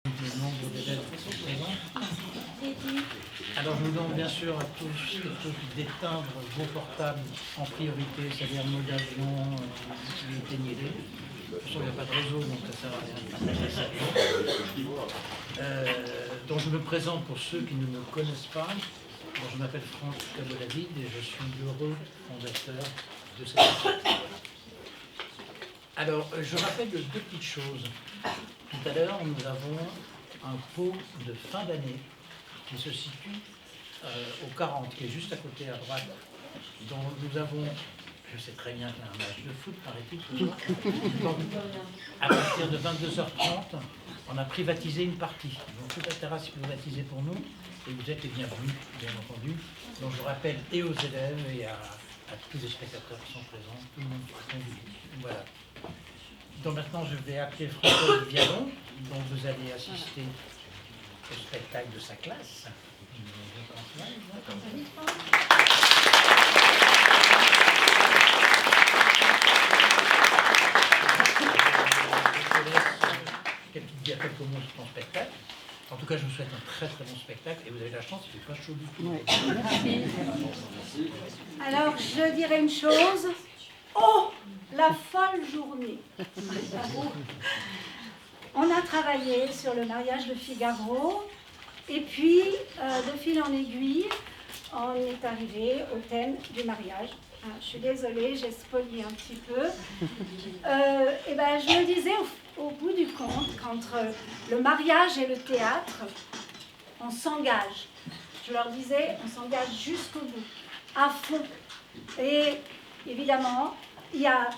Le nombre d'élèves qui sont présents. Alors je vous demande bien sûr à tous et toutes d'éteindre vos portables en priorité, c'est-à-dire mode avion, éteignez-les. De toute façon, il n'y a pas de réseau, donc ça ne sert à rien de partager ça. Donc je me présente pour ceux qui ne me connaissent pas. Donc, je m'appelle Franck Cabot-David et je suis l'heureux fondateur de cette société. Alors, je rappelle deux petites choses. Tout à l'heure, nous avons un pot de fin d'année qui se situe au 40, qui est juste à côté, à droite. Donc nous avons, je sais très bien qu'il y a un match de foot, paraît-il, ce soir. Donc, à partir de 22h30, on a privatisé une partie. Donc toute la terrasse est privatisée pour nous, et vous êtes les bienvenus, bien entendu. Donc je rappelle et aux élèves et à tous les spectateurs qui sont présents, tout le monde est convié. Voilà. Donc maintenant, je vais appeler François Vialon, dont vous allez assister au spectacle de sa classe. Qu'elle dit quelques mots sur ton spectacle. En tout cas, je vous souhaite un très très bon spectacle et vous avez la chance, il ne fait pas chaud du tout. Merci. Alors, je dirais une chose. Oh, la folle journée. On a travaillé sur le mariage de Figaro et puis, de fil en aiguille, on est arrivé au thème du mariage. Je suis désolée, j'ai spolié un petit peu. Et ben, je me disais, au bout du compte, qu'entre le mariage et le théâtre, on s'engage. Je leur disais, on s'engage jusqu'au bout, à fond. Et évidemment, il y a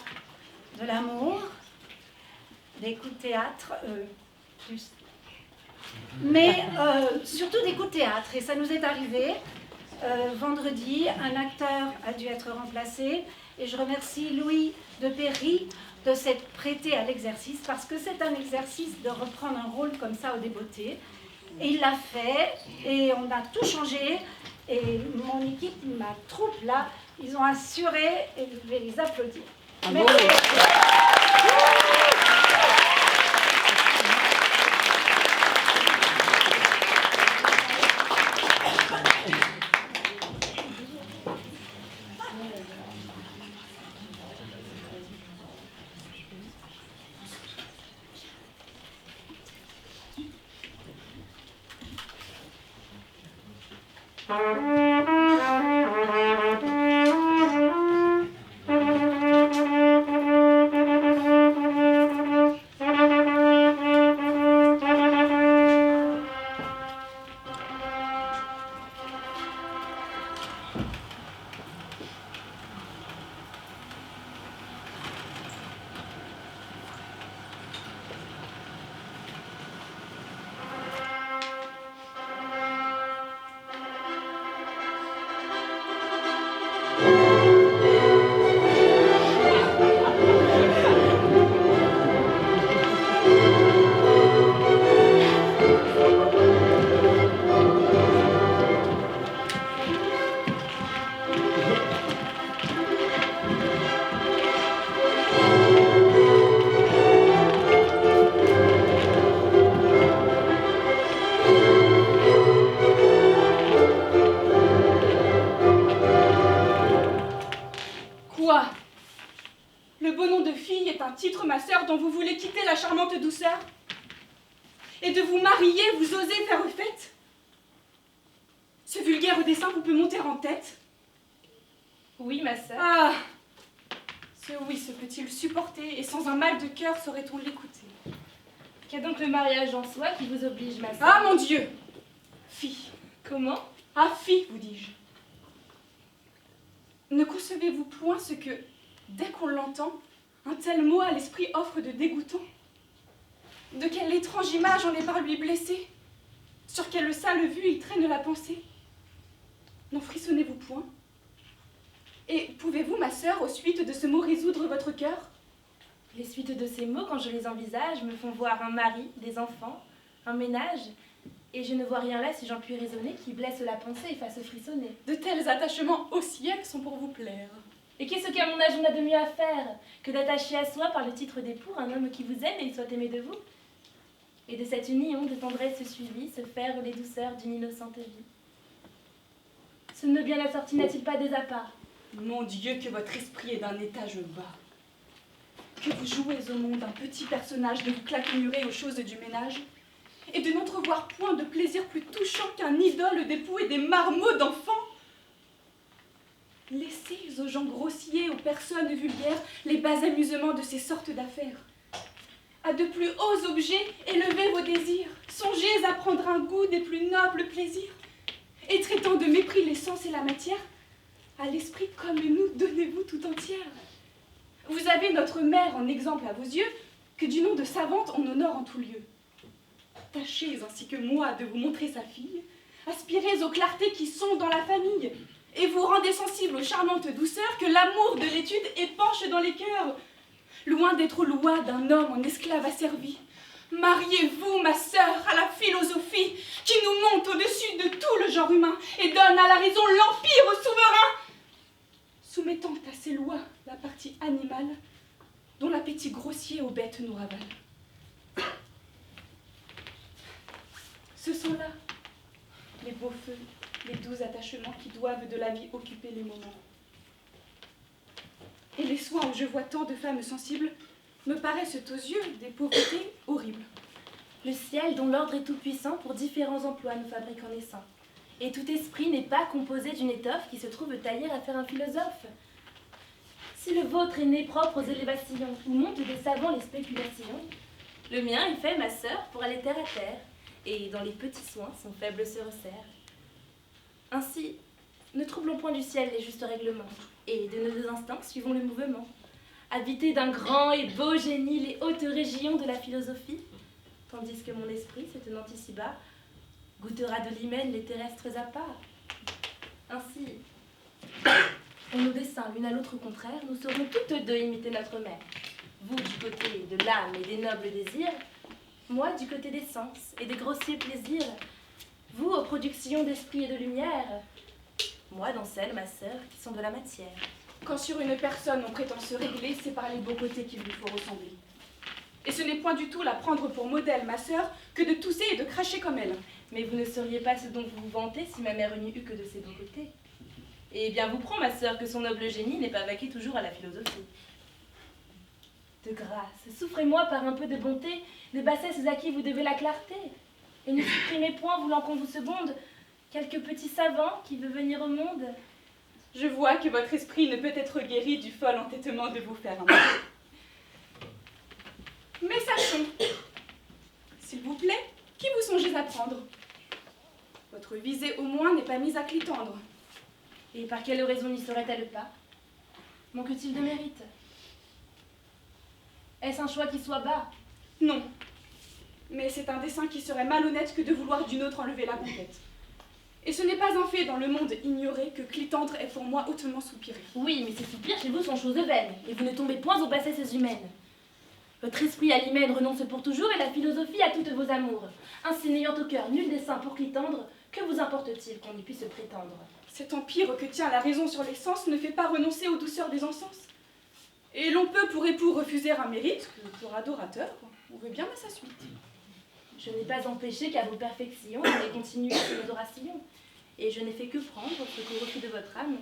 de l'amour, des coups de théâtre, mais surtout des coups de théâtre. Et ça nous est arrivé. Vendredi, un acteur a dû être remplacé. Et je remercie Louis de Péry de s'être prêté à l'exercice, parce que c'est un exercice de reprendre un rôle comme ça au débeauté. Et il l'a fait, et on a tout changé. Et mon équipe, ma troupe là, ils ont assuré, et je vais les applaudir. Merci. Dont vous voulez quitter la charmante douceur et de vous marier, vous osez faire fête. Ce vulgaire dessein vous peut monter en tête. Oui, ma sœur. Ah, ce oui se peut-il supporter, et sans un mal de cœur saurait-on l'écouter. Qu'est donc le mariage en soi qui vous oblige, ma sœur? Ah, mon Dieu! Fille. Comment? Ah, fille, vous dis-je. Ne concevez-vous point ce que, dès qu'on l'entend, un tel mot à l'esprit offre de dégoûtant? De quelle étrange image on est par lui blessé? Sur quelle sale vue il traîne la pensée? N'en frissonnez-vous point? Et pouvez-vous, ma sœur, aux suites de ce mot résoudre votre cœur? Les suites de ces mots, quand je les envisage, me font voir un mari, des enfants, un ménage, et je ne vois rien là, si j'en puis raisonner, qui blesse la pensée et fasse frissonner. De tels attachements au ciel sont pour vous plaire. Et qu'est-ce qu'à mon âge on a de mieux à faire que d'attacher à soi par le titre d'époux un homme qui vous aime et il soit aimé de vous? Et de cette union de tendresse suivie se faire les douceurs d'une innocente vie. Ce nœud bien assorti n'a-t-il pas des apparts? Mon Dieu, que votre esprit est d'un étage bas. Que vous jouez au monde un petit personnage, de vous claquemurer aux choses du ménage, et de n'entrevoir point de plaisir plus touchant qu'un idole d'époux et des marmots d'enfants. Laissez aux gens grossiers, aux personnes vulgaires, les bas amusements de ces sortes d'affaires. À de plus hauts objets, élevez vos désirs. Songez à prendre un goût des plus nobles plaisirs. Et traitant de mépris l'essence et la matière, à l'esprit comme nous, donnez-vous tout entière. Vous avez notre mère en exemple à vos yeux, que du nom de savante on honore en tout lieu. Tâchez ainsi que moi de vous montrer sa fille, aspirez aux clartés qui sont dans la famille, et vous rendez sensible aux charmantes douceurs que l'amour de l'étude épanche dans les cœurs. Loin d'être aux lois d'un homme en esclave asservi, mariez-vous, ma sœur, à la philosophie qui nous monte au-dessus de tout le genre humain et donne à la raison l'empire au souverain, soumettant à ses lois la partie animale dont l'appétit grossier aux bêtes nous ravale. Ce sont là les beaux feux, les doux attachements qui doivent de la vie occuper les moments. Et les soins où je vois tant de femmes sensibles me paraissent aux yeux des pauvretés horribles. Le ciel, dont l'ordre est tout-puissant, pour différents emplois nous fabrique en essaim. Et tout esprit n'est pas composé d'une étoffe qui se trouve taillée à faire un philosophe. Si le vôtre est né propre aux élévations, où montent des savants les spéculations, le mien est fait, ma sœur, pour aller terre à terre, et dans les petits soins, son faible se resserre. Ainsi, ne troublons point du ciel les justes règlements, et de nos deux instincts suivons le mouvement. Habiter d'un grand et beau génie les hautes régions de la philosophie, tandis que mon esprit, se tenant ici-bas, goûtera de l'hymen les terrestres apparts. Ainsi, en nos desseins l'une à l'autre contraire, nous saurons toutes deux imiter notre mère. Vous du côté de l'âme et des nobles désirs, moi du côté des sens et des grossiers plaisirs. Vous aux productions d'esprit et de lumière, moi dans celles, ma sœur, qui sont de la matière. Quand sur une personne on prétend se régler, c'est par les beaux côtés qu'il lui faut ressembler. Et ce n'est point du tout la prendre pour modèle, ma sœur, que de tousser et de cracher comme elle. Mais vous ne seriez pas ce dont vous vous vantez si ma mère n'eût eu que de ses beaux côtés. Et bien vous prend, ma sœur, que son noble génie n'est pas vaqué toujours à la philosophie. De grâce, souffrez-moi par un peu de bonté, de bassesses à qui vous devez la clarté. Et ne supprimez point, voulant qu'on vous seconde, quelque petit savant qui veut venir au monde. Je vois que votre esprit ne peut être guéri du fol entêtement de vous faire un mal. Mais sachons, s'il vous plaît, qui vous songez à prendre? Votre visée au moins n'est pas mise à clitendre. Et par quelle raison n'y serait-elle pas? Manque-t-il de mérite? Est-ce un choix qui soit bas? Non, mais c'est un dessein qui serait malhonnête que de vouloir d'une autre enlever la conquête. Et ce n'est pas un fait dans le monde ignoré que clitendre est pour moi hautement soupiré. Oui, mais ces soupirs chez vous sont choses vaines, et vous ne tombez point aux bassesses humaines. Votre esprit à l'hymen renonce pour toujours, et la philosophie à toutes vos amours. Ainsi n'ayant au cœur nul dessein pour clitendre, que vous importe-t-il qu'on y puisse prétendre? Cet empire que tient la raison sur les sens ne fait pas renoncer aux douceurs des encens. Et l'on peut pour époux refuser un mérite, que pour adorateur, on veut bien à sa suite. Je n'ai pas empêché qu'à vos perfections, on ait continué son adoration. Et je n'ai fait que prendre ce qu'au refus de votre âme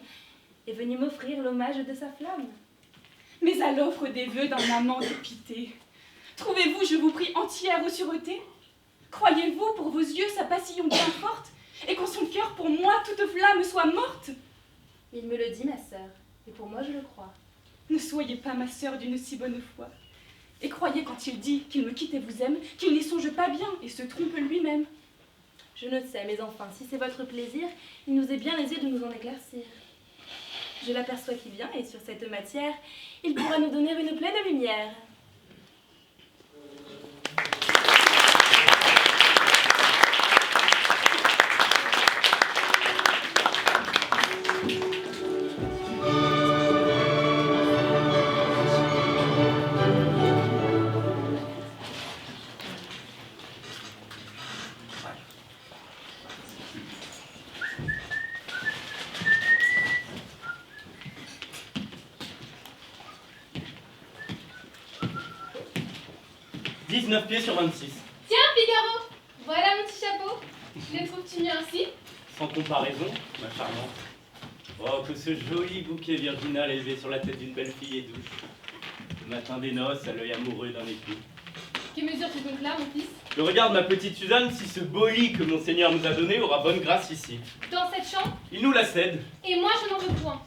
est venu m'offrir l'hommage de sa flamme. Mais à l'offre des vœux d'un amant dépité, trouvez-vous, je vous prie, entière aux sûretés? Croyez-vous pour vos yeux sa passion bien forte, et qu'en son cœur pour moi toute flamme soit morte? Il me le dit, ma sœur, et pour moi je le crois. Ne soyez pas, ma sœur, d'une si bonne foi, et croyez quand il dit qu'il me quitte et vous aime, qu'il n'y songe pas bien et se trompe lui-même. Je ne sais, mais enfin, si c'est votre plaisir, il nous est bien aisé de nous en éclaircir. Je l'aperçois qui vient, et sur cette matière, il pourra nous donner une pleine lumière. « 19 pieds sur 26. » Tiens, mieux ainsi? Sans comparaison, ma charmante. Oh, que ce joli bouquet virginal élevé sur la tête d'une belle fille est douce. Le matin des noces, à l'œil amoureux d'un époux. Que mesures-tu donc là, mon fils? Je regarde ma petite Suzanne si ce beau lit que mon Seigneur nous a donné aura bonne grâce ici. Dans cette chambre? Il nous la cède. Et moi, je n'en veux point.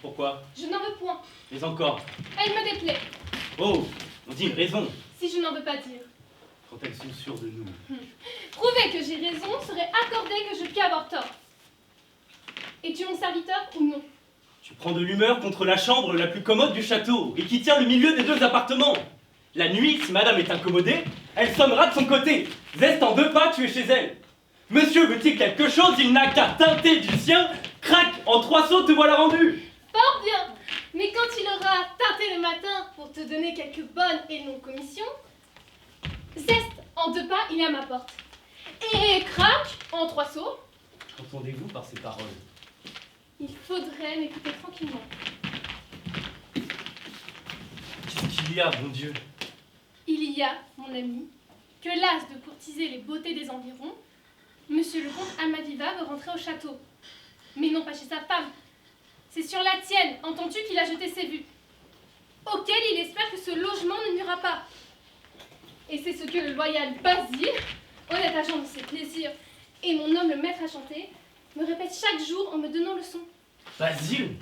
Pourquoi? Je n'en veux point. Mais encore. Elle me déplaît. Oh, on dit une raison. Si je n'en veux pas dire. Quand elles sont sûres de nous. Prouver que j'ai raison serait accorder que je puis avoir tort. Es-tu mon serviteur ou non? Tu prends de l'humeur contre la chambre la plus commode du château et qui tient le milieu des deux appartements. La nuit, si madame est incommodée, elle sonnera de son côté. Zeste en 2 pas, tu es chez elle. Monsieur veut-il quelque chose, il n'a qu'à teinter du sien. Crac, en 3 sauts te voilà rendu. Fort bien. Mais quand il aura teinté le matin pour te donner quelques bonnes et longues commissions, zeste en 2 pas, il est à ma porte. Et crac, en 3 sauts. Qu'entendez-vous par ces paroles? Il faudrait m'écouter tranquillement. Qu'est-ce qu'il y a, mon Dieu? Il y a, mon ami, que las de courtiser les beautés des environs, monsieur le comte Almaviva veut rentrer au château. Mais non pas chez sa femme. C'est sur la tienne, entends-tu, qu'il a jeté ses vues, auquel il espère que ce logement ne nuira pas. Et c'est ce que le loyal Basile, honnête agent de ses plaisirs, et mon homme le maître à chanter, me répète chaque jour en me donnant leçon. Basile?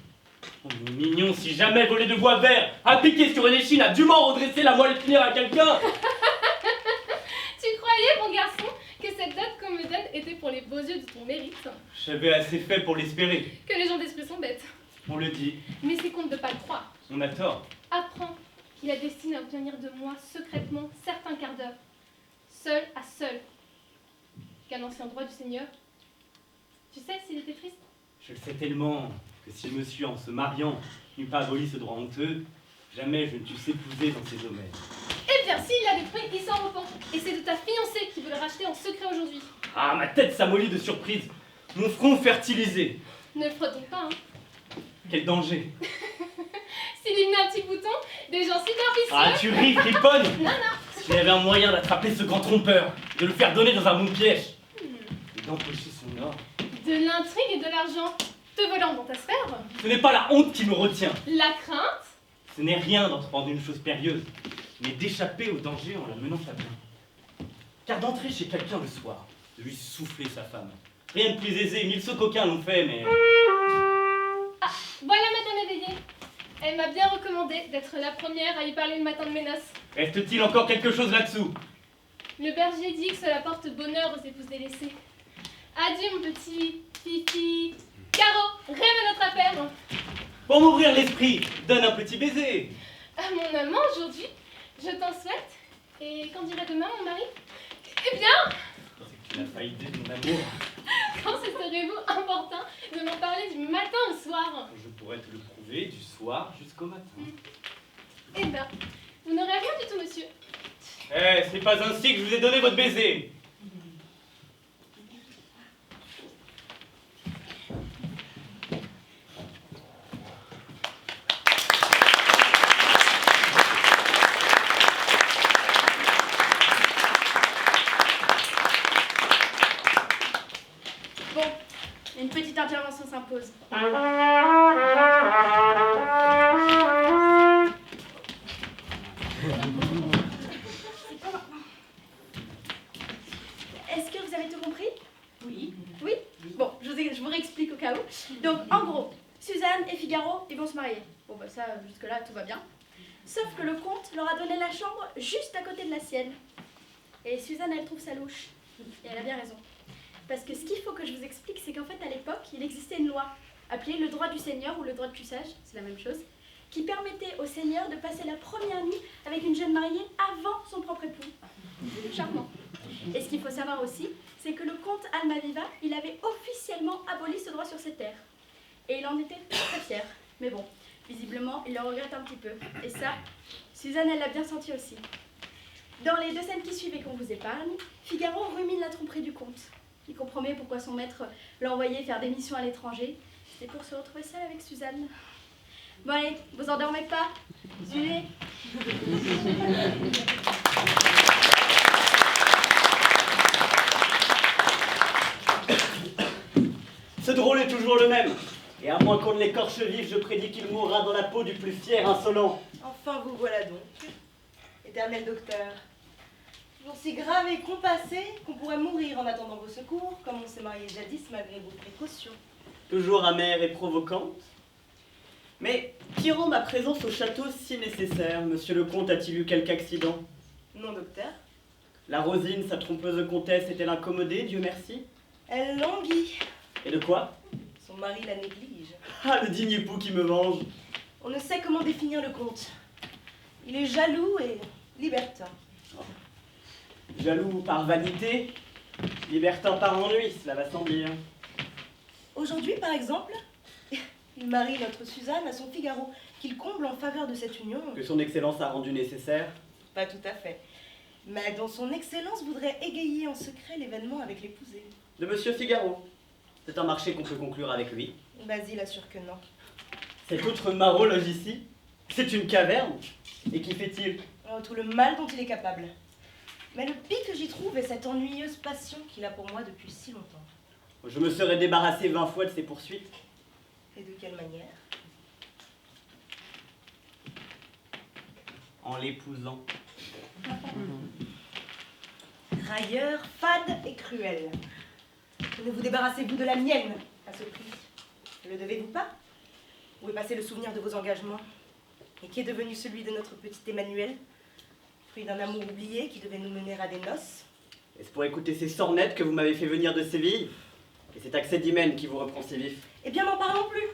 Oh, mon mignon, si jamais volé de bois vert, appliqué sur une échine, a dûment redresser la moelle épinière à quelqu'un. Tu croyais, mon garçon, que cette dot qu'on me donne était pour les beaux yeux de ton mérite? J'avais assez fait pour l'espérer. Que les gens d'esprit sont bêtes. On le dit, Mais c'est qu'on ne peut pas le croire. on a tort. Apprends qu'il a destiné à obtenir de moi secrètement certains quarts d'heure, seul à seul, qu'un ancien droit du Seigneur. Tu sais s'il était triste? Je le sais tellement que si monsieur, en se mariant, n'eût pas aboli ce droit honteux, jamais je ne t'eusse épousé dans ses domaines. Eh bien, s'il l'a détruit, il s'en repent. Et c'est de ta fiancée qui veut le racheter en secret aujourd'hui. Ah, ma tête s'amollit de surprise, mon front fertilisé. Ne le frottons pas, hein. Quel danger! S'il y met un petit bouton, des gens superficieux. Ah, tu ris, friponne! Non, non. S'il y avait un moyen d'attraper ce grand trompeur, de le faire donner dans un bon piège, et d'empocher son or. De l'intrigue et de l'argent, te volant dans ta sphère. Ce n'est pas la honte qui me retient. La crainte. Ce n'est rien d'entreprendre une chose périlleuse, mais d'échapper au danger en la menant à bien. Car d'entrer chez quelqu'un le soir, de lui souffler sa femme. Rien de plus aisé, 1000 sauts coquins l'ont fait, mais... Ah, voilà madame éveillée. Elle m'a bien recommandé d'être la première à y parler le matin de mes noces. Reste-t-il encore quelque chose là-dessous? Le berger dit que cela porte bonheur aux épouses délaissées. Adieu mon petit Fifi. Caro, rêve à notre appel. Pour m'ouvrir l'esprit, donne un petit baiser. À mon amant aujourd'hui, je t'en souhaite. Et qu'en dirait demain mon mari? Eh bien, C'est que tu n'as pas idée de mon amour. quand ce serez-vous important de m'en parler du matin au soir? Je pourrais te le prouver du soir jusqu'au matin. Eh bien, vous n'aurez rien du tout, monsieur. Eh, ce n'est pas ainsi que je vous ai donné votre baiser. Bon, une petite intervention s'impose. Est-ce que vous avez tout compris? Oui. Oui? Bon, je vous réexplique au cas où. Donc, en gros, Suzanne et Figaro, ils vont se marier. Bon, bah ça, jusque-là, tout va bien. Sauf que le comte leur a donné la chambre juste à côté de la sienne. Et Suzanne, elle trouve ça louche. Et elle a bien raison. Parce que ce qu'il faut que je vous explique, c'est qu'en fait, à l'époque, il existait une loi, appelée le droit du seigneur ou le droit de cuissage, c'est la même chose, qui permettait au seigneur de passer la première nuit avec une jeune mariée avant son propre époux. Charmant. Et ce qu'il faut savoir aussi, c'est que le comte Almaviva, il avait officiellement aboli ce droit sur ses terres. Et il en était très fier. Mais bon, visiblement, il le regrette un petit peu. Et ça, Suzanne, elle l'a bien senti aussi. Dans les 2 scènes qui suivent et qu'on vous épargne, Figaro rumine la tromperie du comte. Il compromet pourquoi son maître l'a envoyé faire des missions à l'étranger. C'était pour se retrouver seul avec Suzanne. Bon allez, vous endormez pas. Suivez. toujours le même. Et à moins qu'on ne l'écorche vif, je prédis qu'il mourra dans la peau du plus fier insolent. Enfin, vous voilà donc, éternel docteur. Toujours si grave et compassé qu'on pourrait mourir en attendant vos secours, comme on s'est marié jadis malgré vos précautions. Toujours amère et provocante. Mais qui rend ma présence au château si nécessaire? Monsieur le comte a-t-il eu quelque accident? Non, docteur. La Rosine, sa trompeuse comtesse, est-elle incommodée, Dieu merci? Elle languit. Et de quoi? Son mari la néglige. Ah, le digne époux qui me venge! On ne sait comment définir le comte. Il est jaloux et libertin. Jaloux par vanité, libertin par ennui, cela va sans dire. Aujourd'hui, par exemple, il marie notre Suzanne à son Figaro, qu'il comble en faveur de cette union. Que son excellence a rendu nécessaire. Pas tout à fait. Mais dont son excellence voudrait égayer en secret l'événement avec l'épousée. De Monsieur Figaro. C'est un marché qu'on peut conclure avec lui. Basile assure que non. Cet autre maraud loge ici. C'est une caverne. Et qu'y fait-il? Oh, tout le mal dont il est capable. Mais le pis que j'y trouve est cette ennuyeuse passion qu'il a pour moi depuis si longtemps. Je me serais débarrassé 20 fois de ses poursuites. Et de quelle manière? En l'épousant. Railleur, fade et cruel. Ne vous débarrassez-vous de la mienne à ce prix? Ne le devez-vous pas? Où est passé le souvenir de vos engagements? Et qui est devenu celui de notre petit Emmanuel? Fruit d'un amour oublié qui devait nous mener à des noces? Est-ce pour écouter ces sornettes que vous m'avez fait venir de Séville? Et cet accès d'hymen qui vous reprend si vif? Eh bien, n'en parlons plus.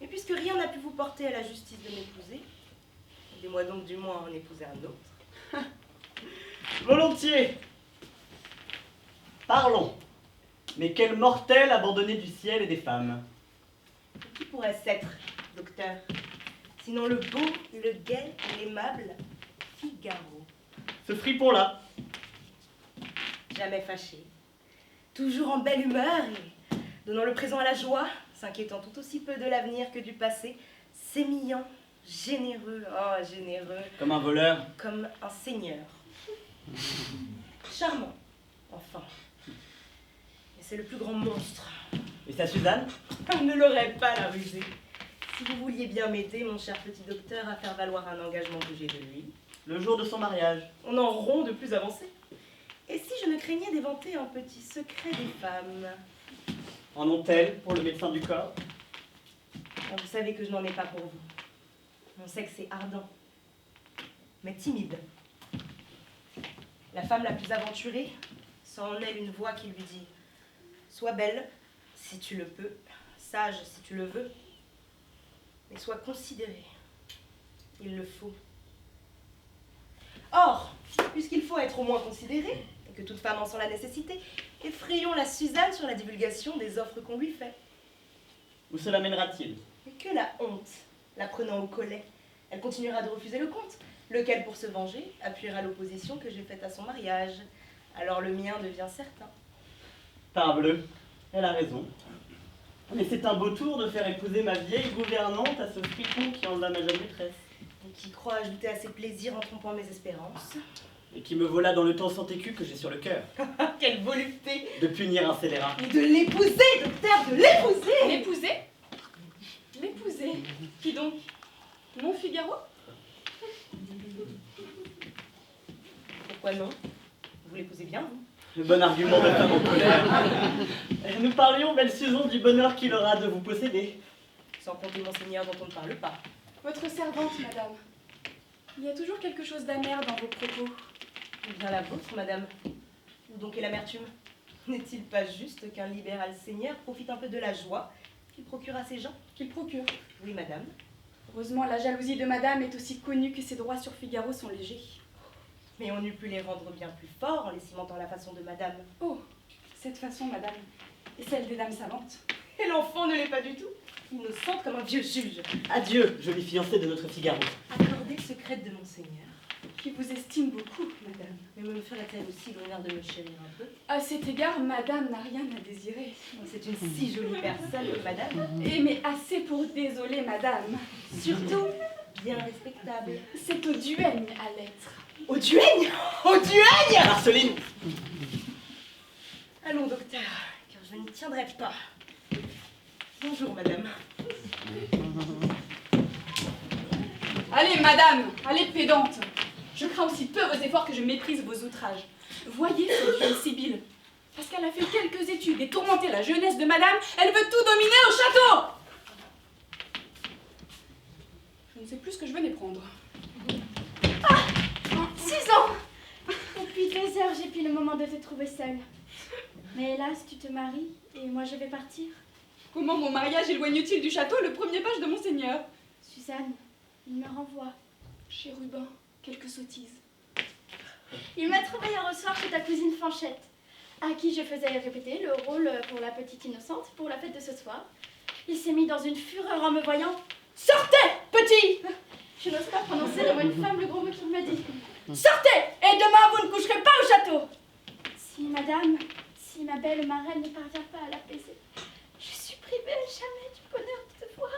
Et puisque rien n'a pu vous porter à la justice de m'épouser, aidez-moi donc du moins à en épouser un autre. Volontiers. Parlons. Mais quel mortel abandonné du ciel et des femmes? Qui pourrait-ce être, docteur? Sinon le beau, le gai et l'aimable Figaro. Ce fripon-là. Jamais fâché. Toujours en belle humeur et donnant le présent à la joie, s'inquiétant tout aussi peu de l'avenir que du passé, sémillant, généreux, oh généreux, Comme un voleur. comme un seigneur. Charmant, enfin. Et c'est le plus grand monstre. Et sa Suzanne? On ne l'aurait pas la rusée. Si vous vouliez bien m'aider, mon cher petit docteur, à faire valoir un engagement que j'ai de lui, Le jour de son mariage. on en rompt de plus avancé. Et si je ne craignais d'éventer un petit secret des femmes? En ont-elles pour le médecin du corps? Vous savez que je n'en ai pas pour vous. Mon sexe est ardent, mais timide. La femme la plus aventurée sent en elle une voix qui lui dit « Sois belle, si tu le peux, sage, si tu le veux, mais sois considérée. Il le faut. » Or, puisqu'il faut être au moins considéré, et que toute femme en sent la nécessité, effrayons la Suzanne sur la divulgation des offres qu'on lui fait. Où cela mènera-t-il? Et que la honte, la prenant au collet, elle continuera de refuser le comte, lequel, pour se venger, appuiera l'opposition que j'ai faite à son mariage. Alors le mien devient certain. Parbleu, elle a raison. Mais c'est un beau tour de faire épouser ma vieille gouvernante à ce fripon qui en blâme ma jeune maîtresse. Et qui croit ajouter à ses plaisirs en trompant mes espérances. Et qui me vola dans le temps sans écu que j'ai sur le cœur. Quelle volupté! De punir un scélérat. Et de l'épouser, docteur, de l'épouser! L'épouser? L'épouser? Qui donc? Mon Figaro? Pourquoi non? Vous l'épousez bien, vous? Le bon argument de femme en colère. Nous parlions, belle Susan, du bonheur qu'il aura de vous posséder. Sans compter monseigneur dont on ne parle pas. Votre servante, madame. Il y a toujours quelque chose d'amer dans vos propos. Eh bien la vôtre, madame. Où donc est l'amertume? N'est-il pas juste qu'un libéral seigneur profite un peu de la joie qu'il procure à ses gens? Qu'il procure. Oui, madame. Heureusement, la jalousie de madame est aussi connue que ses droits sur Figaro sont légers. Mais on eût pu les rendre bien plus forts en les cimentant à la façon de madame. Oh, cette façon, madame, est celle des dames savantes. Et l'enfant ne l'est pas du tout. Innocente comme un vieux juge. Adieu, jolie fiancée de notre Figaro. Accordez le secret de monseigneur. Qui vous estime beaucoup, madame. Mais me ferait-elle aussi l'honneur de me chérir un peu? À cet égard, madame n'a rien à désirer. C'est une si jolie personne, madame. Et mais assez pour désoler, madame. Surtout, bien respectable. C'est au duègne à l'être. Au duègne! Au duègne! Marceline! Allons, docteur, car je n'y tiendrai pas. Bonjour, madame. Allez, madame, allez, pédante. Je crains aussi peu vos efforts que je méprise vos outrages. Voyez cette vieille Sibylle. Parce qu'elle a fait quelques études et tourmenté la jeunesse de madame, elle veut tout dominer au château. Je ne sais plus ce que je venais prendre. 6 ans. Depuis 2 heures, j'ai pris le moment de te trouver seule. Mais hélas, tu te maries et moi je vais partir. Comment mon mariage éloigne-t-il du château le premier page de monseigneur? Suzanne, il me renvoie. Chérubin, quelques sottises. Il m'a trouvé hier au soir chez ta cousine Fanchette, à qui je faisais répéter le rôle pour la petite innocente pour la fête de ce soir. Il s'est mis dans une fureur en me voyant. Sortez, petit! Je n'ose pas prononcer devant une femme le gros mot qu'il m'a dit. Sortez, et demain vous ne coucherez pas au château! Si madame, si ma belle marraine ne parvient pas à l'apaiser, je suis privée à jamais du bonheur de te voir.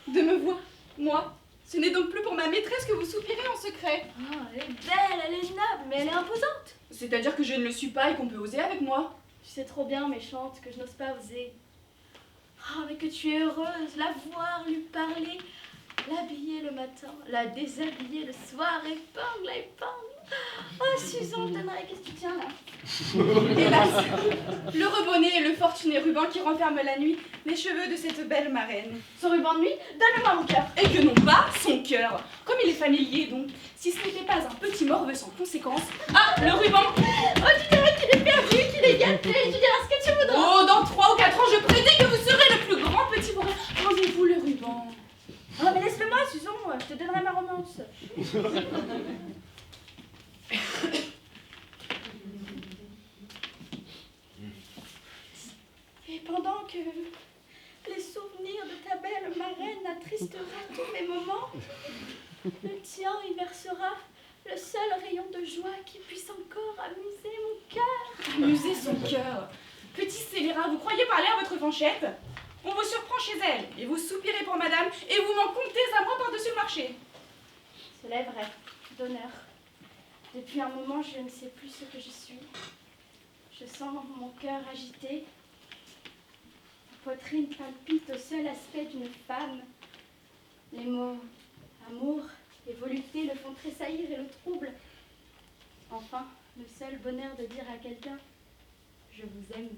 De me voir, moi. Ce n'est donc plus pour ma maîtresse que vous soupirez en secret. Oh, elle est belle, elle est noble, mais elle est imposante. C'est-à-dire que je ne le suis pas et qu'on peut oser avec moi. Tu sais trop bien, méchante, que je n'ose pas oser. Oh, mais que tu es heureuse, la voir, lui parler, l'habiller le matin, la déshabiller le soir, épingle à épingle. Oh, Susan, t'aimerais, qu'est-ce que tu tiens là? Hélas, le rebonnet et le fortuné ruban qui renferme la nuit les cheveux de cette belle marraine. Son ruban de nuit, donne-le-moi mon cœur. Et que non pas son cœur. Comme il est familier donc, si ce n'était pas un petit morveux sans conséquence. Ah, le ruban. Oh, tu diras qu'il est perdu, qu'il est gâté, tu diras ce que tu voudras. Oh, dans 3 ou 4 ans, je prédis que vous serez le plus grand petit bourrin. Rendez-vous le ruban. Oh, mais laisse-le-moi, Susan, je te donnerai ma romance. Et pendant que les souvenirs de ta belle marraine attristeront tous mes moments, le tien y versera le seul rayon de joie qui puisse encore amuser mon cœur. Amuser son cœur. Petit scélérat, vous croyez parler à votre fanchette? On vous surprend chez elle, et vous soupirez pour madame, et vous m'en comptez à moi par-dessus le marché. C'est vrai, d'honneur. Depuis un moment, je ne sais plus ce que je suis. Je sens mon cœur agité. Ma poitrine palpite au seul aspect d'une femme. Les mots amour et volupté le font tressaillir et le troublent. Enfin, le seul bonheur de dire à quelqu'un « je vous aime »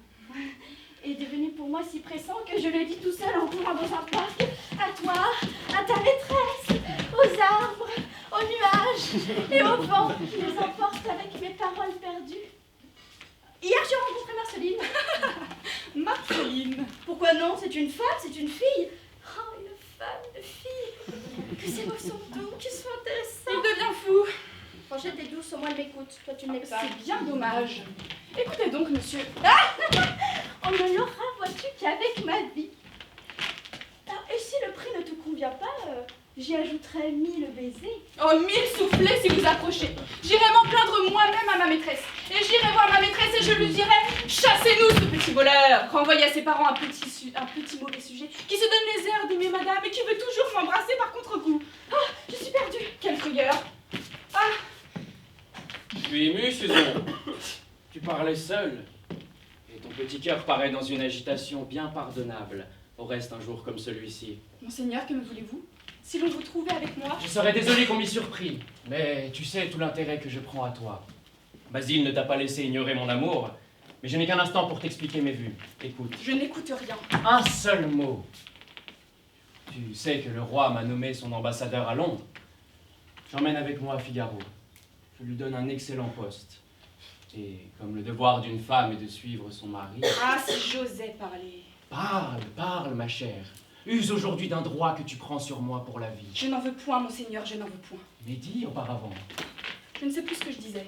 est devenu pour moi si pressant que je le dis tout seul en courant dans un parc, à toi, à ta maîtresse, aux arbres, aux nuages et au vent qui les emporte avec mes paroles perdues. Hier, j'ai rencontré Marceline. Marceline. Pourquoi non? C'est une femme, c'est une fille. Oh, une femme, une fille. Que ses mots sont doux, qu'ils sont intéressants. Il devient fou. Fanchette est douce, au moins elle m'écoute. Toi, tu ne l'es pas. C'est bien dommage. Écoutez donc, monsieur. On ne l'aura, vois-tu, qu'avec ma vie. Ah, et si le prix ne te convient pas, j'y ajouterai 1000 baisers. Oh, 1000 soufflets si vous approchez. J'irai m'en plaindre moi-même à ma maîtresse. Et j'irai voir ma maîtresse et je lui dirai « Chassez-nous ce petit voleur !» Renvoyez à ses parents un petit mauvais sujet qui se donne les airs d'aimer madame et qui veut toujours m'embrasser par contre-coup. Ah, je suis perdue. Quelle frayeur. Ah, Je suis ému, Susan. Tu parlais seule. Et ton petit cœur paraît dans une agitation bien pardonnable. Au reste, un jour comme celui-ci. monseigneur, que me voulez-vous? Si l'on vous trouvait avec moi... Je serais désolé qu'on m'y surprit. Mais tu sais tout l'intérêt que je prends à toi. Basile ne t'a pas laissé ignorer mon amour. Mais je n'ai qu'un instant pour t'expliquer mes vues. Écoute. Je n'écoute rien. Un seul mot. Tu sais que le roi m'a nommé son ambassadeur à Londres. J'emmène avec moi Figaro. Je lui donne un excellent poste. Et comme le devoir d'une femme est de suivre son mari... Ah, si j'osais parler. Parle, ma chère. Use aujourd'hui d'un droit que tu prends sur moi pour la vie. Je n'en veux point, monseigneur, je n'en veux point. Mais dis auparavant. Je ne sais plus ce que je disais.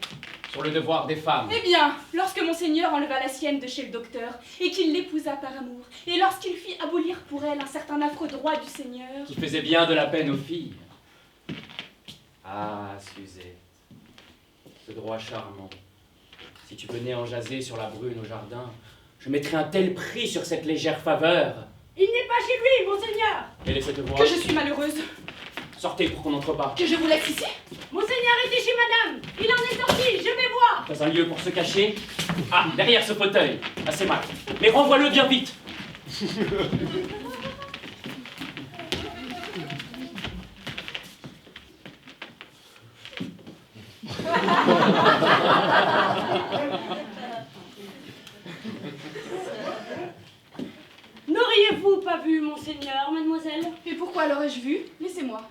Sur le devoir des femmes. Eh bien, lorsque monseigneur enleva la sienne de chez le docteur, et qu'il l'épousa par amour, et lorsqu'il fit abolir pour elle un certain affreux droit du Seigneur... Qui faisait bien de la peine aux filles. Ah, Suzette. Ce droit charmant. Si tu venais en jaser sur la brune au jardin, je mettrais un tel prix sur cette légère faveur. Il n'est pas chez lui, monseigneur. Quelle est cette voix? Que je suis malheureuse. Sortez pour qu'on n'entre pas. Que je vous laisse ici. Monseigneur était chez madame. Il en est sorti, je vais voir. Pas un lieu pour se cacher? Ah, derrière ce fauteuil. Assez mal. Mais renvoie-le bien vite. N'auriez-vous pas vu, monseigneur, mademoiselle? Et pourquoi l'aurais-je vu? Laissez-moi.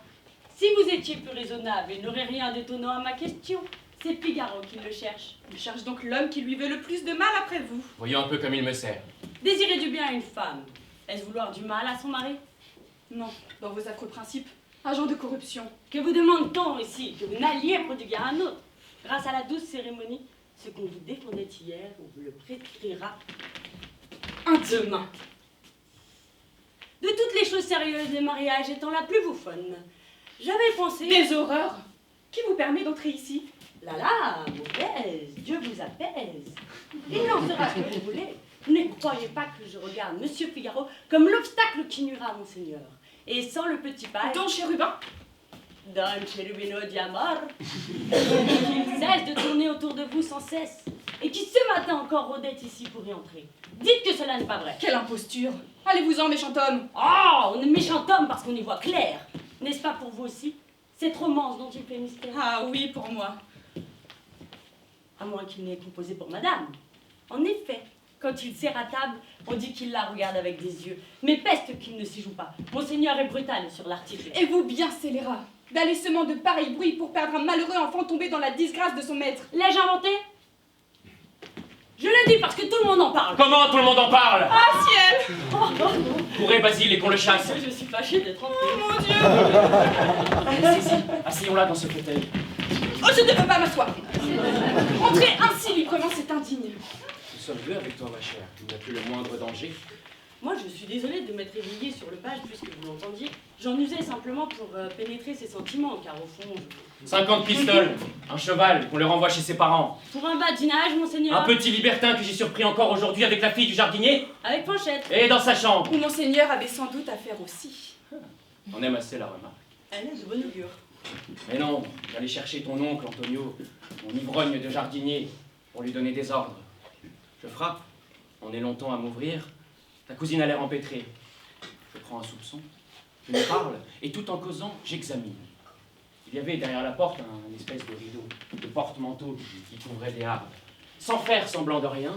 Si vous étiez plus raisonnable, il n'aurait rien d'étonnant à ma question. C'est Figaro qui le cherche. Il cherche donc l'homme qui lui veut le plus de mal après vous. Voyons un peu comme il me sert. Désirer du bien à une femme, est-ce vouloir du mal à son mari? Non, dans vos affreux principes. Agent de corruption. Que vous demande-t-on ici? Que vous n'alliez prodiguer à un autre? Grâce à la douce cérémonie, ce qu'on vous défendait hier, on vous le prescrira demain. De toutes les choses sérieuses, le mariage étant la plus bouffonne, j'avais pensé... Des horreurs! Qui vous permet d'entrer ici? Là là, mauvaise, Dieu vous apaise. Il en sera ce que vous voulez. Ne croyez pas que je regarde Monsieur Figaro comme l'obstacle qui nuira à Monseigneur. Et sans le petit page... Don Chérubin? Don Cherubino di Amor, qu'il cesse de tourner autour de vous sans cesse, et qui ce matin encore rôdait ici pour y entrer. Dites que cela n'est pas vrai. Quelle imposture! Allez-vous-en, méchant homme! Oh, on est méchant homme parce qu'on y voit clair. N'est-ce pas pour vous aussi? Cette romance dont il fait mystère. Ah oui, pour moi. À moins qu'il n'ait composé pour madame. En effet, quand il sert à table, on dit qu'il la regarde avec des yeux. Mais peste qu'il ne s'y joue pas. Monseigneur est brutal sur l'article. Et vous bien scélérat d'aller semant de pareils bruits pour perdre un malheureux enfant tombé dans la disgrâce de son maître. L'ai-je inventé? Je le dis parce que tout le monde en parle. Comment tout le monde en parle? Ah, ciel! Courez, Basile, et qu'on le chasse. Je suis fâchée d'être entrée. Oh mon Dieu! Allez-y, asseyons-la dans ce fauteuil. Oh, je ne veux pas m'asseoir! Entrer ainsi librement, c'est indigne. Nous sommes deux avec toi, ma chère. Il n'y a plus le moindre danger. Moi, je suis désolée de m'être éveillée sur le page puisque vous l'entendiez. J'en usais simplement pour pénétrer ses sentiments, car au fond, 50 pistoles, un cheval, qu'on le renvoie chez ses parents. pour un badinage, monseigneur. Un petit libertin que j'ai surpris encore aujourd'hui avec la fille du jardinier, Avec Fanchette. et dans sa chambre. Où monseigneur avait sans doute affaire aussi. On aime assez la remarque. Elle est de bonne augure. Mais non, j'allais chercher ton oncle, Antonio, mon ivrogne de jardinier, pour lui donner des ordres. Je frappe, on est longtemps à m'ouvrir, ta cousine a l'air empêtrée. Je prends un soupçon, je lui parle, et tout en causant, j'examine. Il y avait derrière la porte un espèce de rideau, de porte-manteau qui couvrait des arbres. Sans faire semblant de rien,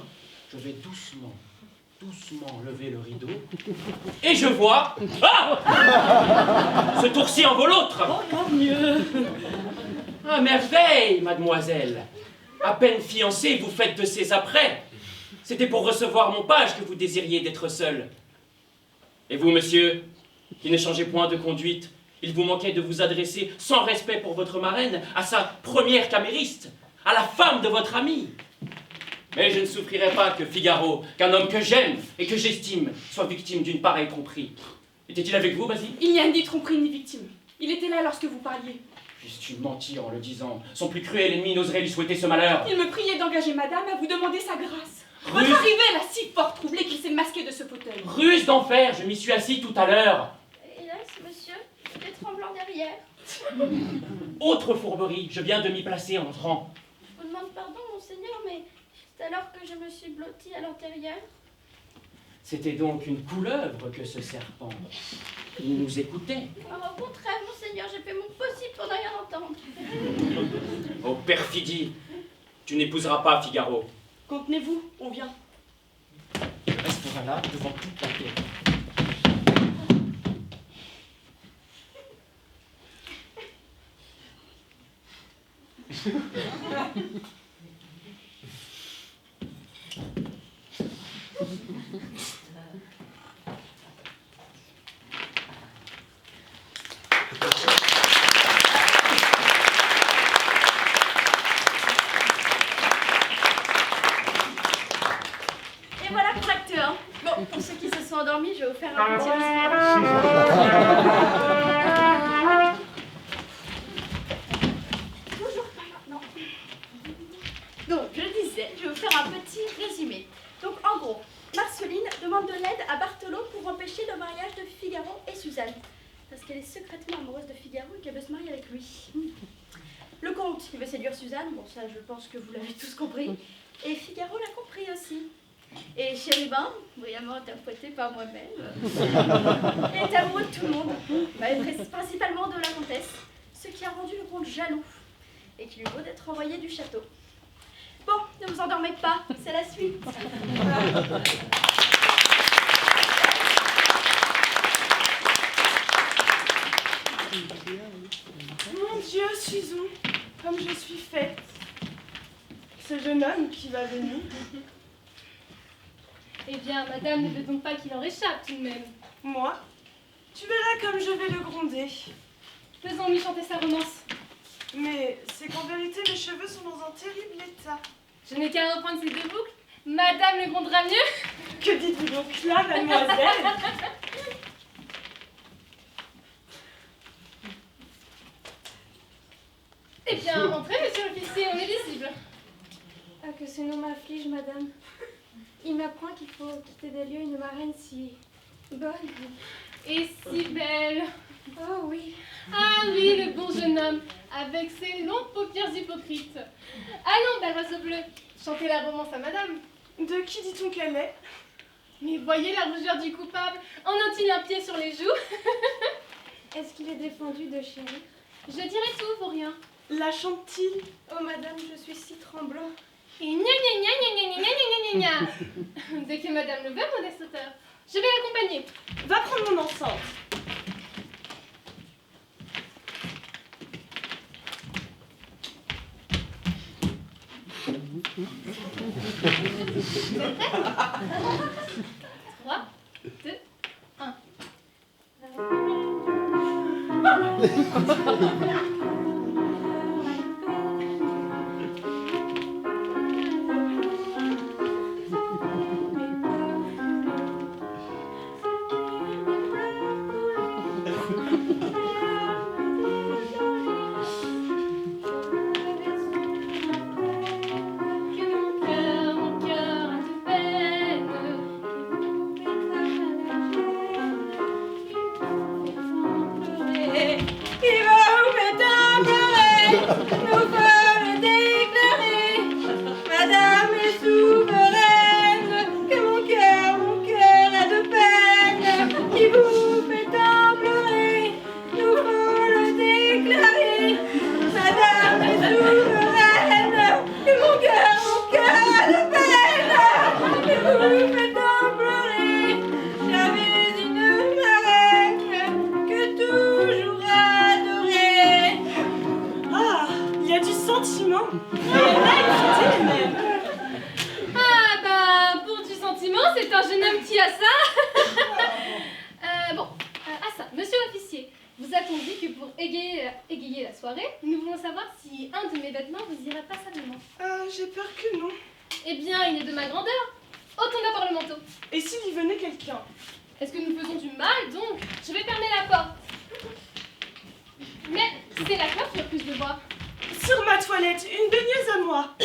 je vais doucement lever le rideau, et je vois... Ah! Ce tour-ci en vaut l'autre! Oh, tant mieux. À merveille, mademoiselle! À peine fiancée, vous faites de ces apprêts. C'était pour recevoir mon page que vous désiriez d'être seul. Et vous, monsieur, qui ne changez point de conduite, il vous manquait de vous adresser, sans respect pour votre marraine, à sa première camériste, à la femme de votre ami. Mais je ne souffrirai pas que Figaro, qu'un homme que j'aime et que j'estime, soit victime d'une pareille tromperie. Était-il avec vous, Basile? Il n'y a ni tromperie ni victime. Il était là lorsque vous parliez. Puisses-tu mentir en le disant? Son plus cruel ennemi n'oserait lui souhaiter ce malheur. Il me priait d'engager madame à vous demander sa grâce. Ruse. Votre arrivée l'a si fort troublé qu'il s'est masqué de ce fauteuil. Ruse d'enfer, je m'y suis assis tout à l'heure. Hélas, monsieur, j'étais tremblant derrière. Autre fourberie, je viens de m'y placer en entrant. Je vous demande pardon, monseigneur, mais c'est alors que je me suis blottie à l'intérieur. C'était donc une couleuvre que ce serpent. Il nous écoutait. Alors, au contraire, monseigneur, j'ai fait mon possible pour ne rien entendre. Oh perfidie, tu n'épouseras pas Figaro. Contenez-vous, on vient. Je resterai là devant toute la terre. Et voilà pour l'acte 1. Bon, pour ceux qui se sont endormis, je vais vous faire un petit résumé. Toujours pas maintenant. Donc, je disais, je vais vous faire un petit résumé. Donc, en gros, Marceline demande de l'aide à Bartolo pour empêcher le mariage de Figaro et Suzanne. Parce qu'elle est secrètement amoureuse de Figaro et qu'elle veut se marier avec lui. Le comte, il veut séduire Suzanne. Bon, ça, je pense que vous l'avez tous compris. Et Figaro l'a compris aussi. Et Chérubin, brillamment interprété par moi-même, est amoureux de tout le monde, principalement de la comtesse, ce qui a rendu le comte jaloux et qui lui vaut d'être envoyé du château. Bon, ne vous endormez pas, c'est la suite. Mon Dieu, Susan, comme je suis faite. Ce jeune homme qui va venir. Eh bien, madame ne veut donc pas qu'il en échappe tout de même. Moi, tu verras comme je vais le gronder. Faisons-lui chanter sa romance. Mais c'est qu'en vérité, mes cheveux sont dans un terrible état. Je n'ai qu'à reprendre ces deux boucles. Madame le grondera mieux. Que dites-vous donc là, mademoiselle? Eh bien, entrez, monsieur l'officier, on est visible. Ah, que ce nom m'afflige, madame. Il m'apprend qu'il faut quitter des lieux une marraine si bonne. Et si belle. Oh oui. Ah oui, le bon jeune homme, avec ses longues paupières hypocrites. Allons, belle oiseau bleu, chantez la romance à madame. De qui dit-on qu'elle est? Mais voyez la rougeur du coupable, en a-t-il un pied sur les joues? Est-ce qu'il est défendu de chérir? Je dirais tout pour rien. La chante-t-il? Oh, madame, je suis si tremblant. Et gna gna gna gna gna gna gna gna gna. Dès que madame le veut, modeste auteur, je vais l'accompagner. Va prendre mon enceinte. Vous êtes prêts? 3, 2, 1. J'ai peur que non. Eh bien, il est de ma grandeur. Ôtons d'abord le manteau. Et s'il y venait quelqu'un? Est-ce que nous faisons du mal, donc? Je vais fermer la porte. Mais c'est la clope qui a plus de voix. Sur ma toilette, une baigneuse à moi.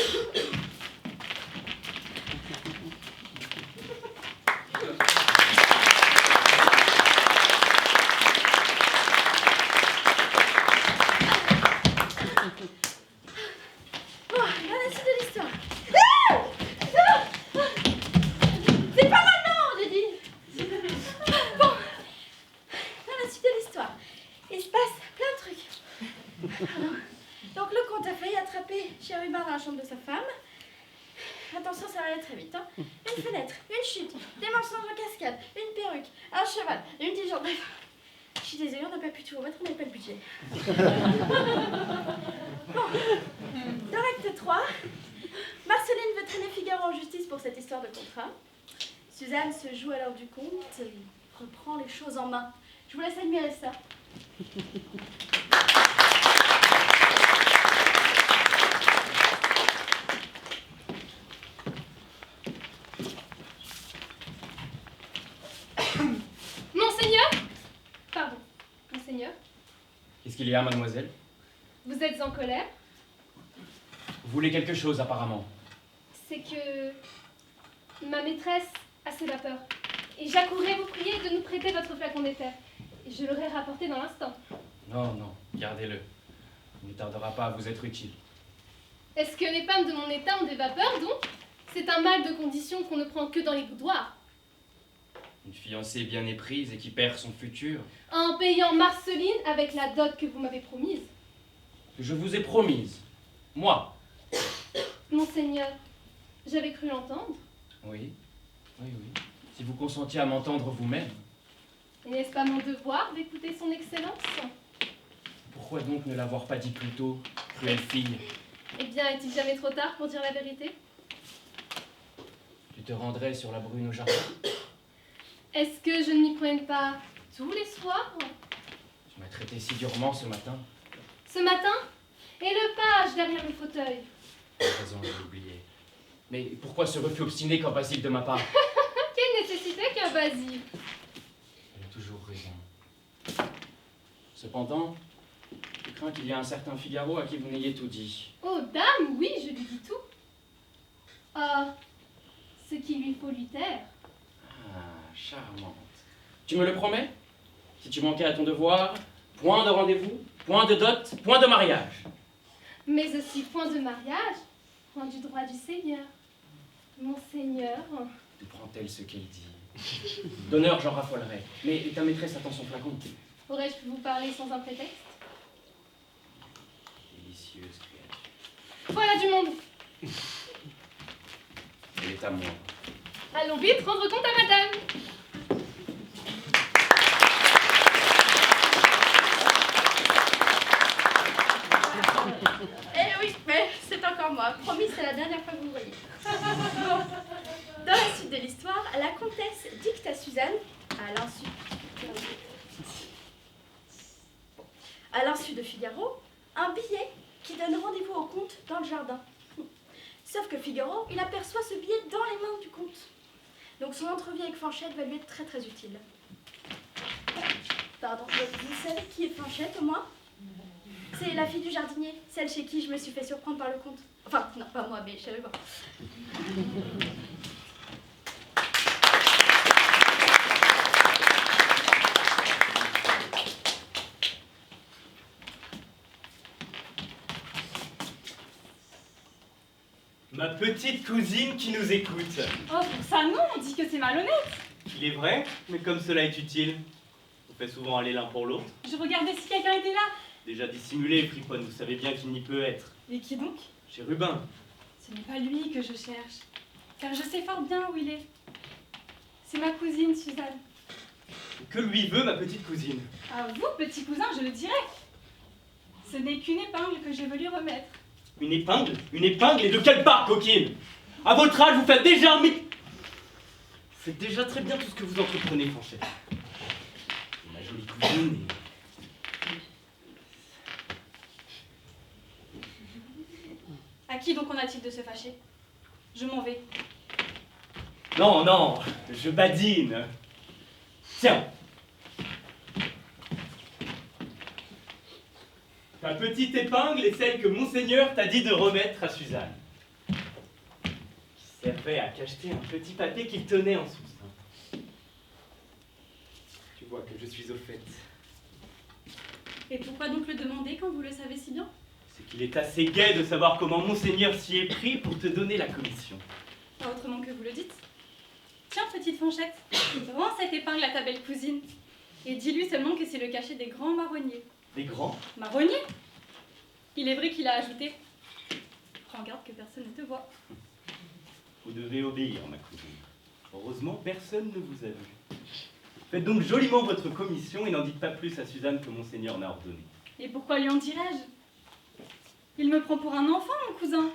Attention, ça va aller très vite. Hein. Une fenêtre, une chute, des mensonges en cascade, une perruque, un cheval, une diligence. Bref, je suis désolée, on n'a pas pu tout remettre, on n'avait pas le budget. Bon, dans l'acte 3, Marceline veut traîner Figaro en justice pour cette histoire de contrat. Suzanne se joue alors du compte et reprend les choses en main. Je vous laisse admirer ça. Qu'est-ce qu'il y a, mademoiselle? Vous êtes en colère? Vous voulez quelque chose, apparemment. C'est que ma maîtresse a ses vapeurs. Et j'accourais vous prier de nous prêter votre flacon d'éther. Et je l'aurais rapporté dans l'instant. Non, non, gardez-le. Il ne tardera pas à vous être utile. Est-ce que les femmes de mon état ont des vapeurs, donc? C'est un mal de condition qu'on ne prend que dans les boudoirs. Une fiancée bien éprise et qui perd son futur. En payant Marceline avec la dot que vous m'avez promise. Que je vous ai promise. Moi. Monseigneur, j'avais cru l'entendre. Oui, oui, oui. Si vous consentiez à m'entendre vous-même. Et n'est-ce pas mon devoir d'écouter son Excellence? Pourquoi donc ne l'avoir pas dit plus tôt, cruelle fille? Eh bien, est-il jamais trop tard pour dire la vérité? Tu te rendrais sur la brune au jardin? Est-ce que je ne m'y promène pas tous les soirs? Tu m'as traité si durement ce matin. Ce matin? Et le page derrière le fauteuil? Tu as raison, j'ai oublié. Mais pourquoi ce refus obstiné quand Basile de ma part? Quelle nécessité qu'a Basile? Elle a toujours raison. Cependant, je crains qu'il y ait un certain Figaro à qui vous n'ayez tout dit. Oh, dame, oui, je lui dis tout. Ah, ce qu'il lui faut lui taire. Ah, charmante. Tu me le promets? Si tu manquais à ton devoir, point de rendez-vous, point de dot, point de mariage. Mais aussi point de mariage, point du droit du Seigneur. Monseigneur. D'où prend-elle ce qu'elle dit? D'honneur, j'en raffolerai. Mais ta maîtresse attend son flacon. Aurais-je pu vous parler sans un prétexte? Délicieuse créature. Voilà du monde. Elle est à moi. Allons vite rendre compte à madame. Eh oui, mais c'est encore moi. Promis, c'est la dernière fois que vous me voyez. Bon. Dans la suite de l'histoire, la comtesse dicte à Suzanne, à l'insu de Figaro, un billet qui donne rendez-vous au comte dans le jardin. Sauf que Figaro, il aperçoit ce billet dans les mains du comte. Donc son entrevue avec Fanchette va lui être très très utile. Pardon, vous savez qui est Fanchette au moins? C'est la fille du jardinier, celle chez qui je me suis fait surprendre par le comte. Enfin, non, pas moi, mais je savais pas. Ma petite cousine qui nous écoute. Oh, pour ça non, on dit que c'est malhonnête. Il est vrai, mais comme cela est utile, on fait souvent aller l'un pour l'autre. Je regardais si quelqu'un était là. Déjà dissimulé, friponne, vous savez bien qu'il n'y peut être. Et qui donc? Chez Rubin. Ce n'est pas lui que je cherche, car je sais fort bien où il est. C'est ma cousine, Suzanne. Que lui veut ma petite cousine? À vous, petit cousin, je le dirai. Ce n'est qu'une épingle que j'ai voulu remettre. Une épingle? Une épingle? Et de quelle part, coquine? À votre âge, vous faites déjà un Vous faites déjà très bien tout ce que vous entreprenez, Fanchette. Et ma jolie cousine est... À qui donc en a-t-il de se fâcher? Je m'en vais. Non, non, je badine. Tiens. Ta petite épingle est celle que Monseigneur t'a dit de remettre à Suzanne. Qui servait à cacheter un petit papier qu'il tenait en sous-sein. Tu vois que je suis au fait. Et pourquoi donc le demander quand vous le savez si bien? C'est qu'il est assez gai de savoir comment Monseigneur s'y est pris pour te donner la commission. Pas autrement que vous le dites. Tiens, petite Fanchette, rends cette épingle à ta belle cousine. Et dis-lui seulement que c'est le cachet des grands marronniers. Des grands? Marronniers? Il est vrai qu'il a ajouté. Prends garde que personne ne te voit. Vous devez obéir, ma cousine. Heureusement, personne ne vous a vu. Faites donc joliment votre commission et n'en dites pas plus à Suzanne que Monseigneur n'a ordonné. Et pourquoi lui en dirais-je? Il me prend pour un enfant, mon cousin.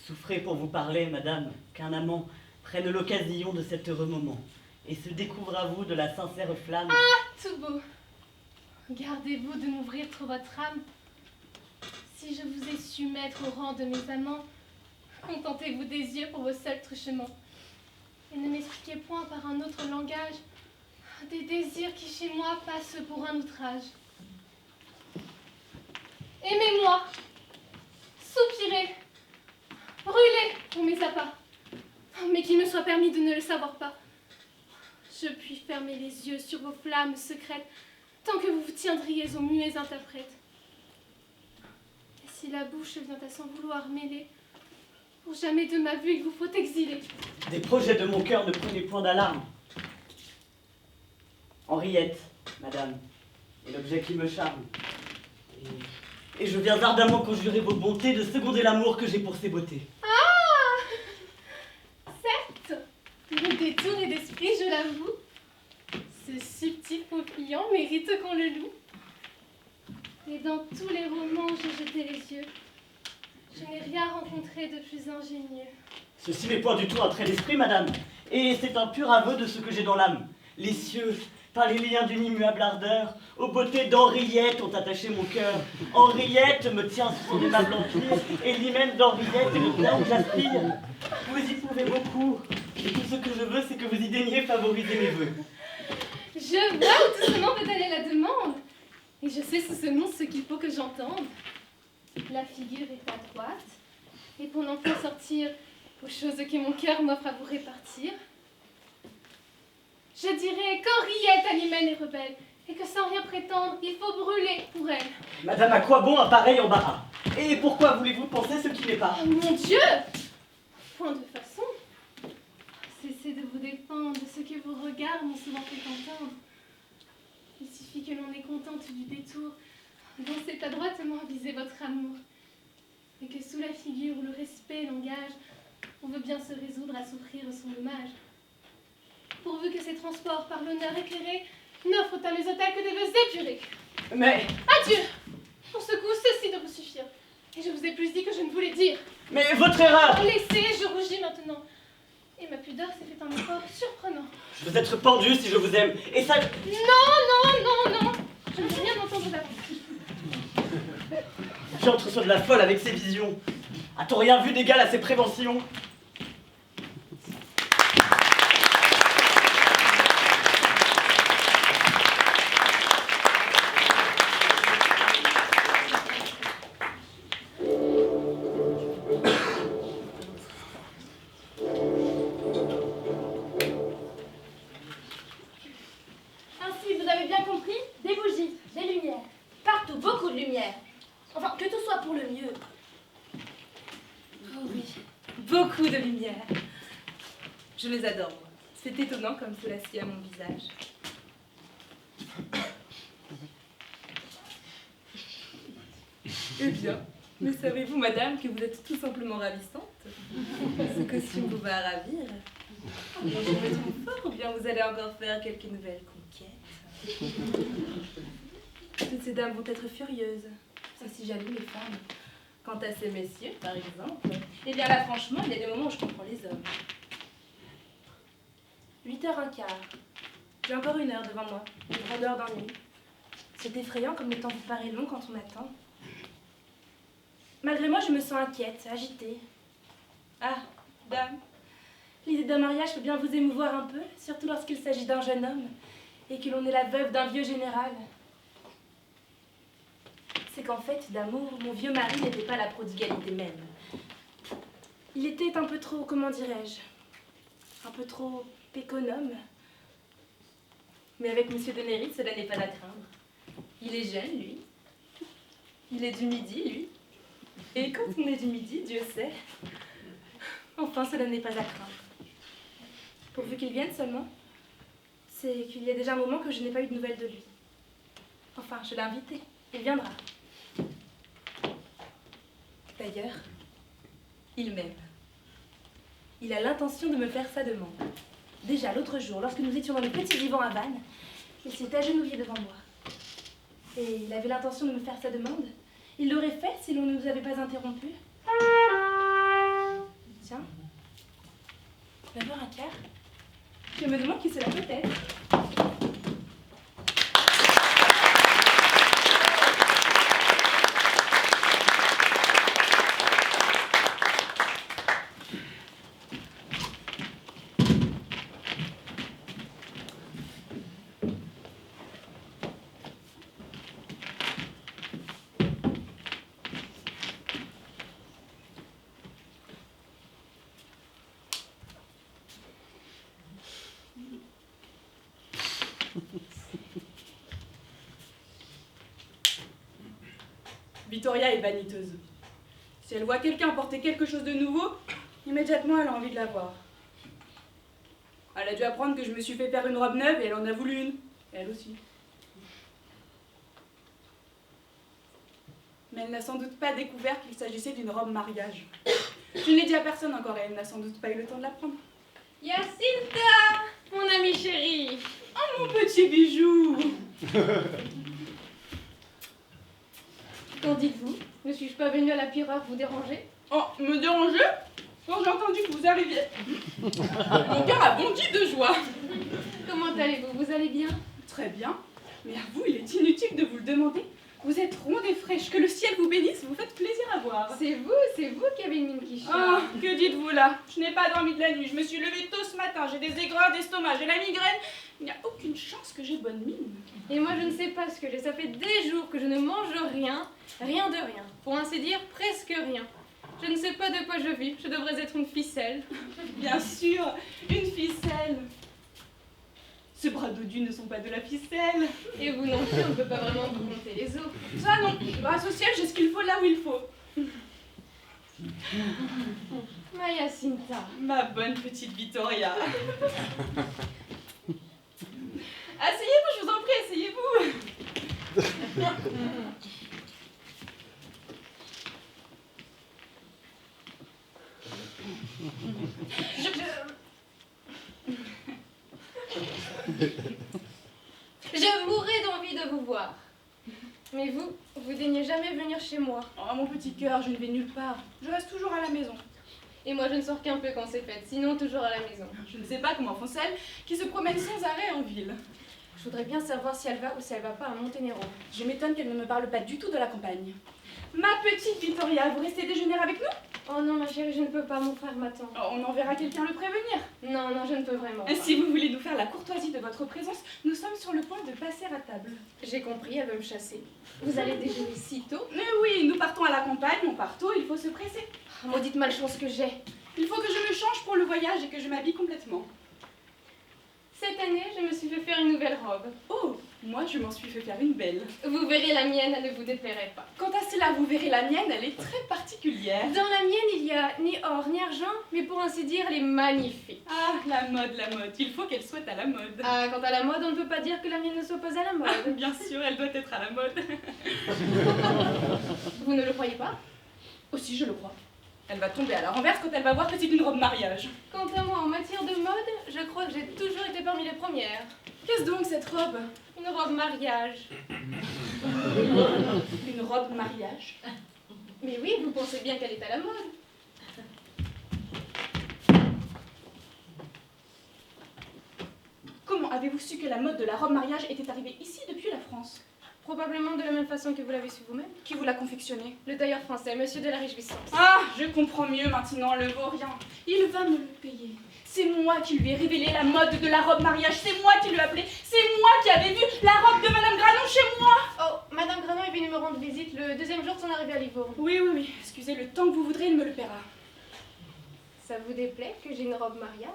Souffrez pour vous parler, madame, qu'un amant prenne l'occasion de cet heureux moment et se découvre à vous de la sincère flamme. Ah, tout beau. Gardez-vous de m'ouvrir trop votre âme. Si je vous ai su mettre au rang de mes amants, contentez-vous des yeux pour vos seuls truchements. Et ne m'expliquez point par un autre langage des désirs qui chez moi passent pour un outrage. Aimez-moi. Soupirez. Brûlez pour mes appas. Mais qu'il me soit permis de ne le savoir pas. Je puis fermer les yeux sur vos flammes secrètes tant que vous vous tiendriez aux muets interprètes. Et si la bouche vient à s'en vouloir mêler, pour jamais de ma vue il vous faut exiler. Des projets de mon cœur ne prenez point d'alarme. Henriette, madame, est l'objet qui me charme. Et je viens ardemment conjurer vos bontés de seconder l'amour que j'ai pour ces beautés. Certes, le détour est d'esprit, je l'avoue. Ce subtil faufillant mérite qu'on le loue. Et dans tous les romans où j'ai jeté les yeux, je n'ai rien rencontré de plus ingénieux. Ceci n'est point du tout un trait d'esprit, madame, et c'est un pur aveu de ce que j'ai dans l'âme. Les cieux, par les liens d'une immuable ardeur, aux beautés d'Henriette ont attaché mon cœur. Henriette me tient sous son aimable empire, et l'hymen d'Henriette est le bien où j'aspire. Vous y pouvez beaucoup, et tout ce que je veux, c'est que vous y daigniez favoriser mes vœux. Je vois où tout ce nom peut aller la demande, et je sais sous ce nom ce qu'il faut que j'entende. La figure est à droite, et pour n'en point sortir aux choses que mon cœur m'offre à vous répartir, je dirais qu'Henriette à l'hymen est rebelle, et que sans rien prétendre, il faut brûler pour elle. Madame, à quoi bon un pareil embarras? Et pourquoi voulez-vous penser ce qui n'est pas? Oh mon Dieu! Point de façon. Cessez de vous défendre de ce que vos regards m'ont souvent fait entendre. Il suffit que l'on est contente du détour dont c'est adroitement avisé votre amour, et que sous la figure où le respect l'engage, on veut bien se résoudre à souffrir son dommage. Pourvu que ces transports par l'honneur éclairé n'offrent à mes hôtels que des vœux épurés. Mais... Adieu! Pour ce coup, ceci doit vous suffire. Et je vous ai plus dit que je ne voulais dire. Mais votre erreur! Laissez, je rougis maintenant. Et ma pudeur s'est fait un effort surprenant. Je veux être pendu si je vous aime, et ça... Non! Je ne veux rien entendre d'avant. J'entreçois de la folle avec ses visions. A-t-on rien vu d'égal à ses préventions? Ainsi, vous avez bien compris, des bougies, des lumières. Partout, beaucoup de lumière. Enfin, que tout soit pour le mieux. Oh oui, beaucoup de lumière. Je les adore, moi. C'est étonnant comme cela sied à mon visage. Eh bien, mais savez-vous, madame, que vous êtes tout simplement ravissante? Ce costume vous va ravir. Et je me trompe fort, ou bien vous allez encore faire quelques nouvelles conquêtes? Toutes ces dames vont être furieuses. Ça si jaloux les femmes. Quant à ces messieurs, par exemple, eh bien là, franchement, il y a des moments où je comprends les hommes. 8h15. J'ai encore 1 heure devant moi, une grande heure d'ennui. C'est effrayant comme le temps vous paraît long quand on attend. Malgré moi, je me sens inquiète, agitée. Ah, dame, l'idée d'un mariage peut bien vous émouvoir un peu, surtout lorsqu'il s'agit d'un jeune homme et que l'on est la veuve d'un vieux général. C'est qu'en fait, d'amour, mon vieux mari n'était pas la prodigalité même. Il était un peu trop, comment dirais-je, un peu trop économe. Mais avec Monsieur de Néry, cela n'est pas à craindre. Il est jeune, lui. Il est du Midi, lui. Et quand on est du Midi, Dieu sait. Enfin, cela n'est pas à craindre. Pourvu qu'il vienne seulement, c'est qu'il y a déjà un moment que je n'ai pas eu de nouvelles de lui. Enfin, je l'ai invité. Il viendra. D'ailleurs, il m'aime. Il a l'intention de me faire sa demande. Déjà, l'autre jour, lorsque nous étions dans le petit divan à Vannes, il s'est agenouillé devant moi. Et il avait l'intention de me faire sa demande. Il l'aurait fait si l'on ne nous avait pas interrompus. Tiens, 9h15. Je me demande qui cela peut être. Vittoria est vaniteuse. Si elle voit quelqu'un porter quelque chose de nouveau, immédiatement elle a envie de la voir. Elle a dû apprendre que je me suis fait faire une robe neuve et elle en a voulu une. Elle aussi. Mais elle n'a sans doute pas découvert qu'il s'agissait d'une robe mariage. Je ne l'ai dit à personne encore et elle n'a sans doute pas eu le temps de l'apprendre. Jacinta, mon amie chérie. Oh mon petit bijou. Qu'en dites-vous? Ne suis-je pas venue à la pire heure vous déranger? Oh, me déranger? Quand j'ai entendu que vous arriviez, mon cœur a bondi de joie. Comment allez-vous? Vous allez bien? Très bien, mais à vous, il est inutile de vous le demander. Vous êtes ronde et fraîche, que le ciel vous bénisse, vous faites plaisir à voir. C'est vous qui avez une mine qui chante. Ah, que dites-vous là? Je n'ai pas dormi de la nuit, je me suis levée tôt ce matin, j'ai des aigreurs d'estomac, j'ai la migraine. Il n'y a aucune chance que j'ai bonne mine. Et moi je ne sais pas ce que j'ai, ça fait des jours que je ne mange rien, rien de rien. Pour ainsi dire, presque rien. Je ne sais pas de quoi je vis, je devrais être une ficelle. Bien sûr, une ficelle. Ces bras dodus ne sont pas de la ficelle. Et vous non plus, on ne peut pas vraiment vous compter les os. Ça non, grâce au ciel, j'ai ce qu'il faut là où il faut. Ma Jacinta. Ma bonne petite Vittoria. Asseyez-vous, je vous en prie, asseyez-vous. Je mourrais d'envie de vous voir. Mais vous daignez jamais venir chez moi. Oh mon petit cœur, je ne vais nulle part. Je reste toujours à la maison. Et moi je ne sors qu'un peu quand c'est fête, sinon toujours à la maison. Je ne sais pas comment font celles qui se promènent sans arrêt en ville. Je voudrais bien savoir si elle va ou si elle va pas à Monténégro. Je m'étonne qu'elle ne me parle pas du tout de la campagne. Ma petite Vittoria, vous restez déjeuner avec nous? Oh non ma chérie, je ne peux pas, mon frère m'attend. Oh, on enverra quelqu'un le prévenir. Non, je ne peux vraiment Et pas. si vous voulez nous faire la courtoisie de votre présence, nous sommes sur le point de passer à table. J'ai compris, elle veut me chasser. Vous allez déjeuner si tôt? Mais oui, nous partons à la campagne, on part tôt, il faut se presser. Oh, maudite malchance que j'ai. Il faut que je me change pour le voyage et que je m'habille complètement. Cette année, je me suis fait faire une nouvelle robe. Oh, moi je m'en suis fait faire une belle. Vous verrez la mienne, elle ne vous déplairait pas. Quant à cela, vous verrez la mienne, elle est très particulière. Dans la mienne, il y a ni or ni argent, mais pour ainsi dire, elle est magnifique. Ah, la mode, il faut qu'elle soit à la mode. Ah, quant à la mode, on ne peut pas dire que la mienne ne soit pas à la mode. Bien sûr, elle doit être à la mode. Vous ne le croyez pas? Aussi, je le crois. Elle va tomber à la renverse quand elle va voir que c'est une robe mariage. Quant à moi, en matière de mode, je crois que j'ai toujours été parmi les premières. Qu'est-ce donc cette robe? Une robe mariage. Une robe mariage? Mais oui, vous pensez bien qu'elle est à la mode. Comment avez-vous su que la mode de la robe mariage était arrivée ici depuis la France? Probablement de la même façon que vous l'avez su vous-même. Qui vous l'a confectionné? Le tailleur français, monsieur de la Réjouissance. Ah, je comprends mieux maintenant, le vaurien. Il va me le payer. C'est moi qui lui ai révélé la mode de la robe mariage, c'est moi qui lui ai appelé, c'est moi qui avais vu la robe de Madame Granon chez moi. Oh, Madame Granon est venue me rendre visite le deuxième jour de son arrivée à Livourne. Oui, excusez, le temps que vous voudrez, il me le paiera. Ça vous déplaît que j'ai une robe mariage?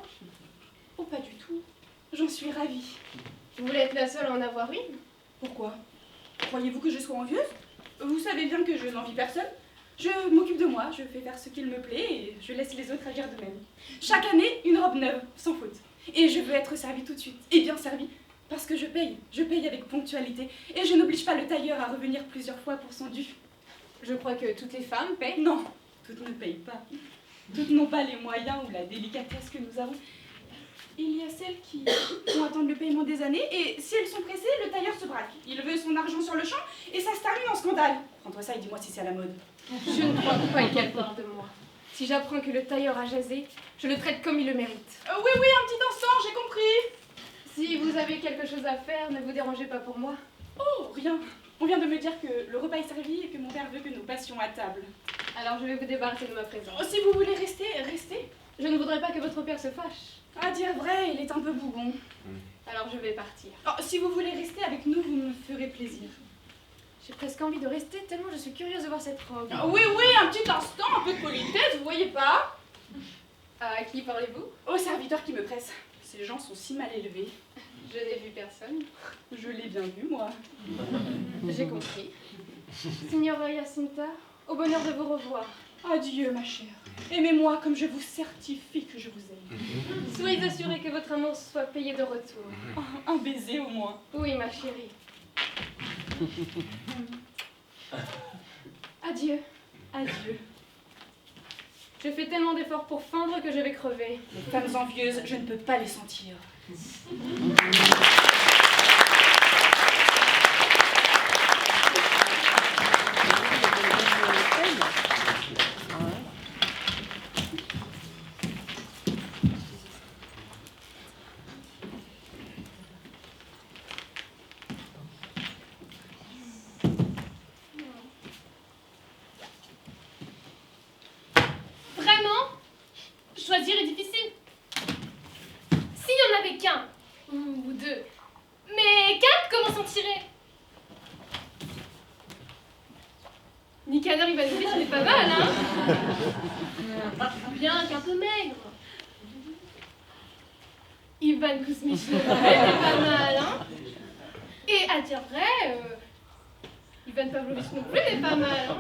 Oh, pas du tout. J'en suis ravie. Vous voulez être la seule à en avoir une? Pourquoi? Croyez-vous que je sois envieuse? Vous savez bien que je n'envie personne. Je m'occupe de moi, je fais faire ce qu'il me plaît et je laisse les autres agir de même. Chaque année, une robe neuve, sans faute. Et je veux être servie tout de suite, et bien servie, parce que je paye avec ponctualité, et je n'oblige pas le tailleur à revenir plusieurs fois pour son dû. Je crois que toutes les femmes paient. Non, toutes ne payent pas. Toutes n'ont pas les moyens ou la délicatesse que nous avons. Il y a celles qui vont attendre le paiement des années, et si elles sont pressées, le tailleur se braque. Il veut son argent sur le champ, et ça se termine en scandale. Prends-toi ça et dis-moi si c'est à la mode. Je ne crois pas qu'elle parle de moi. Si j'apprends que le tailleur a jasé, je le traite comme il le mérite. Oui, un petit instant, j'ai compris. Si vous avez quelque chose à faire, ne vous dérangez pas pour moi. Oh, rien. On vient de me dire que le repas est servi et que mon père veut que nous passions à table. Alors je vais vous débarrasser de ma présence. Oh, si vous voulez rester, restez. Je ne voudrais pas que votre père se fâche. À dire vrai, il est un peu bougon. Alors je vais partir. Oh, si vous voulez rester avec nous, vous me ferez plaisir. J'ai presque envie de rester tellement je suis curieuse de voir cette robe. Oui, un petit instant, un peu de politesse, vous voyez pas? À qui parlez-vous? Au serviteur qui me presse. Ces gens sont si mal élevés. Je n'ai vu personne. Je l'ai bien vu, moi. J'ai compris. Signora Jacinta, au bonheur de vous revoir. Adieu, ma chère. Aimez-moi comme je vous certifie que je vous aime. Soyez assurés que votre amour soit payé de retour. Oh, un baiser au moins. Oui, ma chérie. Adieu. Adieu. Je fais tellement d'efforts pour feindre que je vais crever. Les femmes envieuses, je ne peux pas les sentir. Vraiment? Choisir est difficile. S'il n'y en avait qu'un, ou deux, mais quatre, comment s'en tirer? Nicanor Ivanovitch, il est pas mal, hein? Bien qu'un peu maigre. Ivan Kuzmich, il est pas mal, hein? Et à dire vrai, Ivan Pavlovitch non plus n'est pas mal, hein?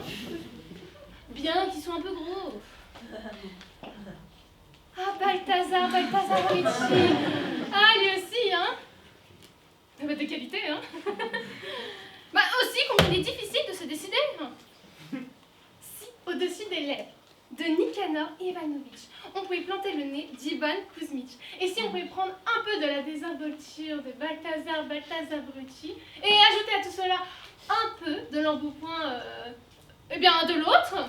Bien qu'ils soient un peu gros. Ah, Balthazar Ricci. Ah, lui aussi, hein? Bah, de qualité, hein? Bah, aussi, combien il est difficile de se décider. Si, au-dessus des lèvres de Nicanor Ivanovitch, on pouvait planter le nez d'Ivan Kuzmich, et si on pouvait prendre un peu de la désinvolture de Balthazar Brucci, et ajouter à tout cela un peu de l'embonpoint, eh bien, de l'autre.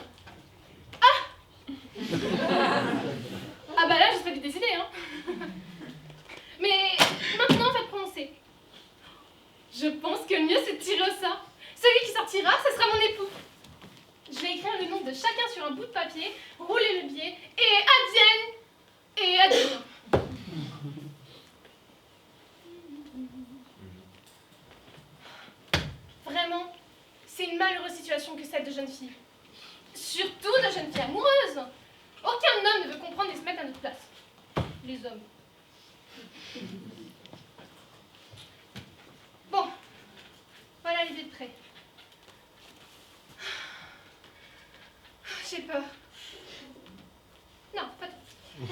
Ah bah là, je serais vite décidée, hein. Mais maintenant, faites prononcer. Je pense que le mieux, c'est de tirer au sort. Celui qui sortira, ce sera mon époux. Je vais écrire le nom de chacun sur un bout de papier, rouler le biais, et advienne. Vraiment, c'est une malheureuse situation que celle de jeune fille. Surtout de jeunes filles amoureuses. Aucun homme ne veut comprendre et se mettre à notre place. Les hommes. Bon, voilà l'idée de près. J'ai peur. Non, pas tout.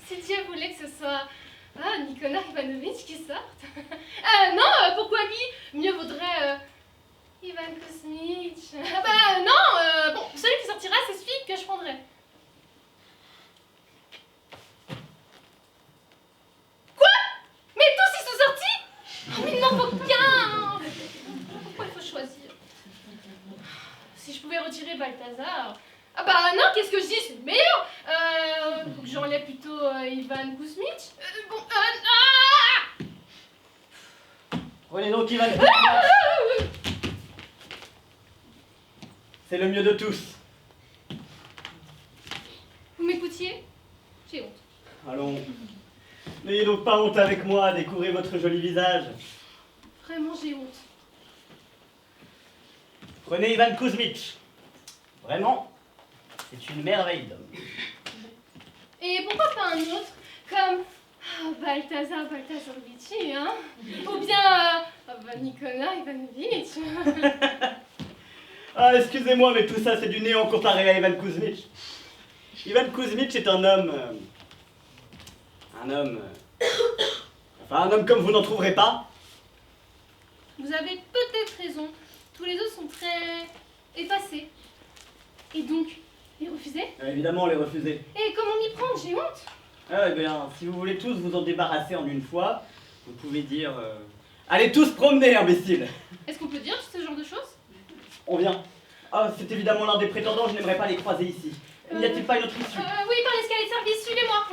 Si Dieu voulait que ce soit Nicanor Ivanovitch qui sorte. Non, pourquoi lui? Mieux vaudrait Ivan Kuzmich. Ah bah non, bon, celui qui sortira, c'est celui que je prendrai. Quoi? Mais tous ils sont sortis? Oh, mais il n'en faut qu'un. Pourquoi il faut choisir? Si je pouvais retirer Balthazar. Ah bah non, qu'est-ce que je dis? C'est le meilleur. Faut que j'enlève plutôt Ivan Kuzmich. Bon, Prenez donc Ivan. C'est le mieux de tous. Vous m'écoutiez? J'ai honte. Allons. N'ayez donc pas honte avec moi, découvrez votre joli visage. Vraiment, j'ai honte. Prenez Ivan Kuzmich. Vraiment, c'est une merveille d'homme. Et pourquoi pas un autre, comme Balthazar Brucci, hein? Ou bien Nicanor Ivanovitch. Ah, excusez-moi, mais tout ça, c'est du néant comparé à Ivan Kuzmich. Ivan Kuzmich est un homme... Enfin, un homme comme vous n'en trouverez pas. Vous avez peut-être raison. Tous les autres sont très effacés. Et donc, les refuser? Évidemment, les refuser. Et comment m'y prendre? J'ai honte. Ah, eh bien, si vous voulez tous vous en débarrasser en une fois, vous pouvez dire... Allez tous promener, imbécile. Est-ce qu'on peut dire ce genre de choses? On vient. Ah, c'est évidemment l'un des prétendants, je n'aimerais pas les croiser ici. N'y a-t-il pas une autre issue? Oui, par l'escalier de service, suivez-moi.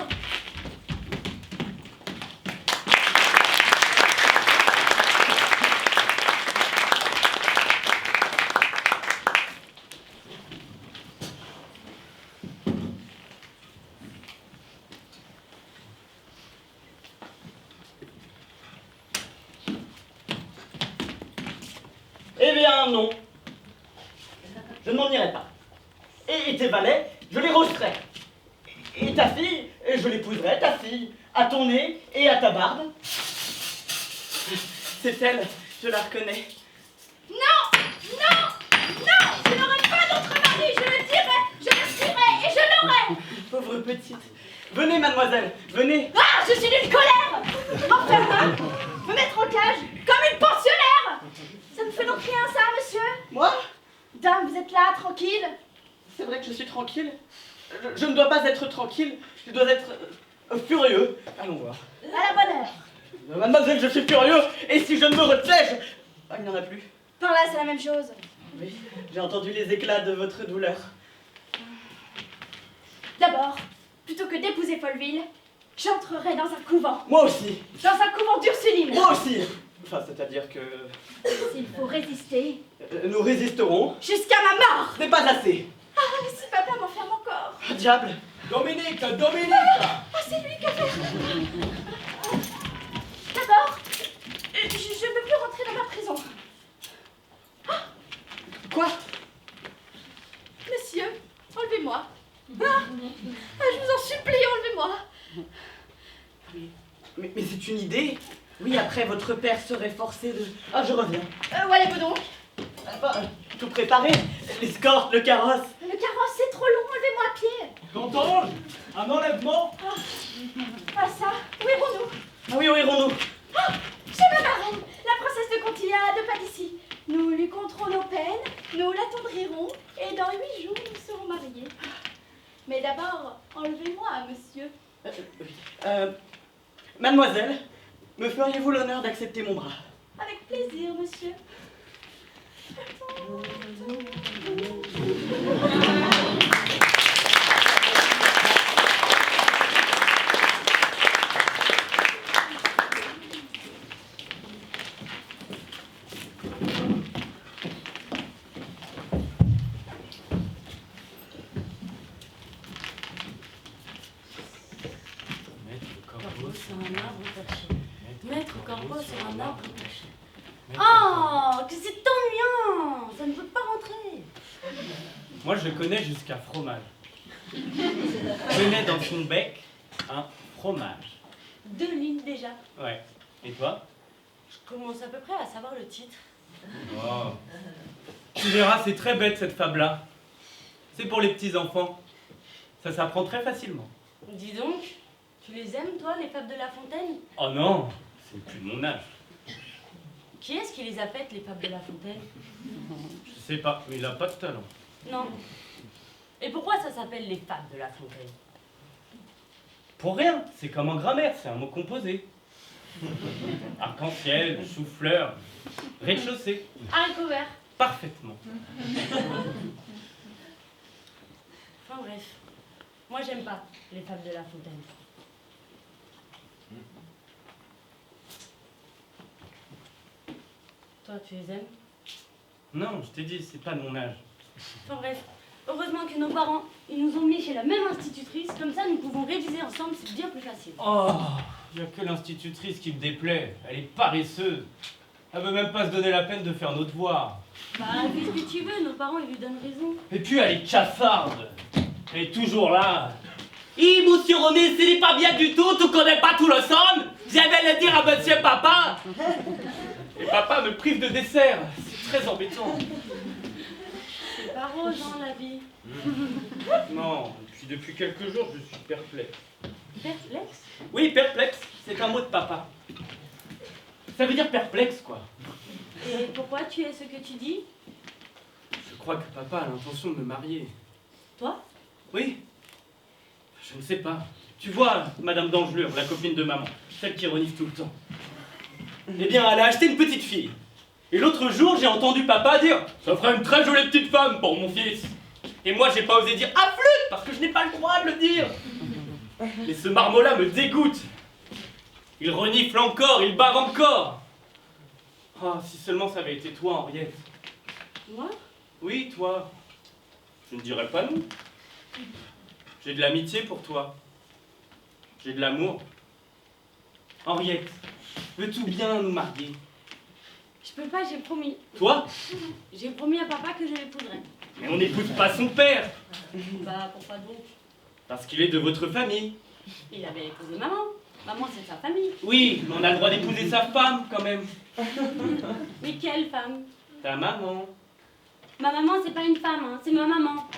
Eh bien, non. Je ne m'en irai pas. Et tes valets, je les rosterai. Et ta fille, et je l'épouserai, ta fille, à ton nez et à ta barbe. C'est elle, je la reconnais. Non, non, non, je n'aurai pas d'autre mari, je le dirai et je l'aurai. Pauvre petite. Venez, mademoiselle, venez. Ah, je suis d'une colère. Enferme, me mettre en cage comme une pensionnaire. Ça me fait donc rien, ça, monsieur? Moi? Dame, vous êtes là, tranquille. C'est vrai que je suis tranquille. Je ne dois pas être tranquille, je dois être furieux. Allons voir. À la bonne heure. Mademoiselle, je suis furieux, et si je ne me retais, Ah, il n'y en a plus. Par là, c'est la même chose. Oui, j'ai entendu les éclats de votre douleur. D'abord, plutôt que d'épouser Folleville, j'entrerai dans un couvent. Moi aussi. Dans un couvent d'Ursulines. Moi aussi. Enfin, c'est-à-dire que... S'il faut résister... nous résisterons. Jusqu'à ma mort. Ce n'est pas assez. Ah, mais si papa m'enferme encore. Ah, diable. Dominique. Ah, c'est lui qui a fait. D'abord, je ne peux plus rentrer dans ma prison. Quoi? Monsieur, enlevez-moi. Je vous en supplie, enlevez-moi. Mais c'est une idée. Oui, après, votre père serait forcé de... Ah, je reviens. Où allez-vous donc? Tout préparé. L'escorte, le carrosse. Le carrosse, c'est trop long, enlevez-moi à pied. Qu'entends-je? Un enlèvement? Ah ça, où irons-nous? Ah oui, où irons-nous? Chez ma marraine, la princesse de Contillac, à 2 pas d'ici. Nous lui conterons nos peines, nous l'attendrirons, et dans 8 jours, nous serons mariés. Mais d'abord, enlevez-moi, monsieur. Mademoiselle, me feriez-vous l'honneur d'accepter mon bras? Avec plaisir, monsieur. Maître Corbeau sur un arbre perché. Oh, que c'est ennuyant! Ça ne peut pas rentrer. Moi, je connais jusqu'à fromage. Tenez dans son bec un fromage. 2 lignes déjà. Ouais. Et toi? Je commence à peu près à savoir le titre. Oh. Tu verras, c'est très bête cette fable-là. C'est pour les petits-enfants. Ça s'apprend très facilement. Dis donc, tu les aimes, toi, les fables de La Fontaine? Oh non, c'est plus de mon âge. Qui est-ce qui les a faites, les fables de La Fontaine? Je sais pas, mais il a pas de talent. Non. Et pourquoi ça s'appelle les fables de La Fontaine? Pour rien, c'est comme en grammaire, c'est un mot composé. Arc-en-ciel, chou-fleur, rez-de-chaussée. Haricots verts. Parfaitement. Enfin bref, moi j'aime pas les fables de La Fontaine. Toi, tu les aimes? Non, je t'ai dit, c'est pas de mon âge. Enfin bref, heureusement que nos parents, ils nous ont mis chez la même institutrice, comme ça nous pouvons réviser ensemble, c'est bien plus facile. Oh, il n'y a que l'institutrice qui me déplaît. Elle est paresseuse. Elle veut même pas se donner la peine de faire nos devoirs. Bah, qu'est-ce que tu veux, nos parents, ils lui donnent raison. Et puis elle est cafarde. Elle est toujours là. Hi, monsieur René, ce n'est pas bien du tout, tu connais pas tout le son. J'avais le dire à monsieur papa. Et papa me prive de dessert. C'est très embêtant. C'est pas rose, hein, la vie. Non, et puis depuis quelques jours, je suis perplexe. Perplexe? Oui, perplexe, c'est un mot de papa. Ça veut dire perplexe, quoi. Et pourquoi tu es ce que tu dis? Je crois que papa a l'intention de me marier. Toi? Oui. Je ne sais pas. Tu vois, Madame d'Angelure, la copine de maman, celle qui renifle tout le temps. Eh bien, elle a acheté une petite fille. Et l'autre jour, j'ai entendu papa dire « Ça ferait une très jolie petite femme pour mon fils ». Et moi, j'ai pas osé dire « à flûte » parce que je n'ai pas le droit de le dire. Mais ce marmot-là me dégoûte. Il renifle encore, il bave encore. Oh, si seulement ça avait été toi, Henriette. Moi? Oui, toi. Je ne dirais pas non. J'ai de l'amitié pour toi. J'ai de l'amour. Henriette, veux-tu bien nous marier? Je peux pas, j'ai promis. Toi? J'ai promis à papa que je l'épouserais. Mais on n'épouse pas son père. Bah, pourquoi donc? Parce qu'il est de votre famille. Il avait épousé maman. Maman, c'est sa famille. Oui, mais on a le droit d'épouser sa femme quand même. Mais quelle femme? Ta maman. Ma maman, c'est pas une femme, hein, c'est ma maman.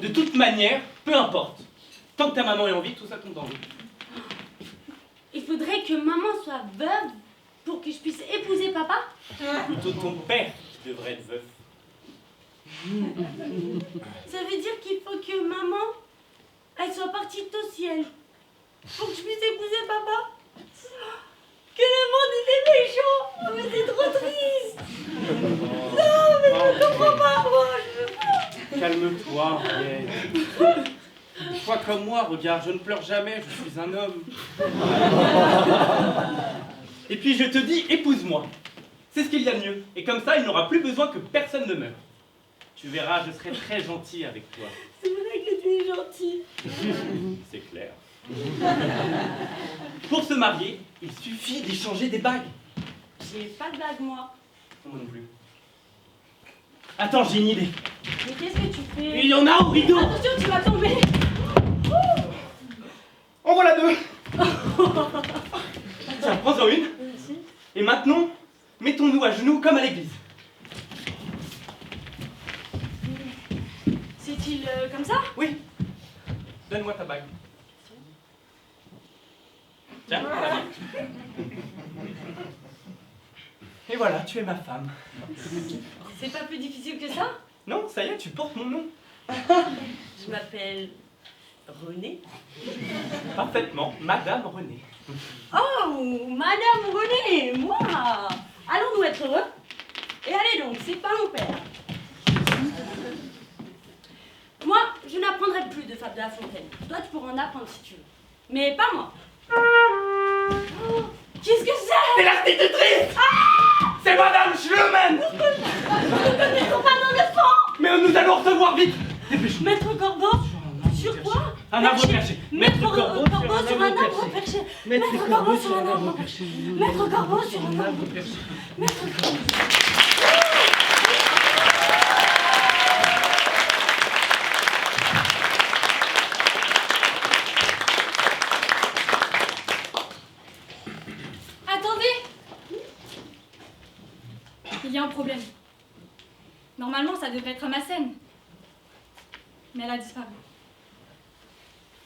De toute manière, peu importe. Tant que ta maman est en vie, tout ça tombe en vie. Il faudrait que maman soit veuve pour que je puisse épouser papa? Plutôt ton père qui devrait être veuf. Ça veut dire qu'il faut que maman, elle soit partie au ciel pour que je puisse épouser papa? Que le monde il est méchant! Oh, mais c'est trop triste! Non, mais je ne comprends pas, moi, je veux pas! Calme-toi, Henriette. Toi comme moi, regarde, je ne pleure jamais, je suis un homme. Et puis je te dis, épouse-moi. C'est ce qu'il y a de mieux. Et comme ça, il n'aura plus besoin que personne ne meure. Tu verras, je serai très gentil avec toi. C'est vrai que tu es gentil. C'est clair. Pour se marier, il suffit d'échanger des bagues. J'ai pas de bague, moi. Moi non plus. Attends, j'ai une idée. Mais qu'est-ce que tu fais? Il y en a au rideau. Attention, tu vas tomber. En voilà deux. Tiens, prends-en une. Merci. Et maintenant, mettons-nous à genoux comme à l'église. C'est-il comme ça? Oui. Donne-moi ta bague. Tiens, voilà. Et voilà, tu es ma femme. C'est pas plus difficile que ça? Non, ça y est, tu portes mon nom. Je m'appelle Renée. Parfaitement, Madame Renée. Oh, Madame Renée, moi! Allons-nous être heureux? Et allez donc, c'est pas mon père. Moi, je n'apprendrai plus de Fable de La Fontaine. Toi, tu pourras en apprendre si tu veux. Mais pas moi. Oh, qu'est-ce que c'est? C'est l'institutrice! C'est Madame Schlumen! Nous ne connaissons pas nos leçons! Mais nous allons recevoir vite! Dépêche-nous. Maître Corbeau? Sur quoi? Un arbre perché. Maître Corbeau sur un arbre perché. Maître Corbeau sur un arbre perché. Maître Corbeau sur un arbre perché. Maître Corbeau. Il y a un problème. Normalement, ça devrait être à ma scène. Mais elle a disparu.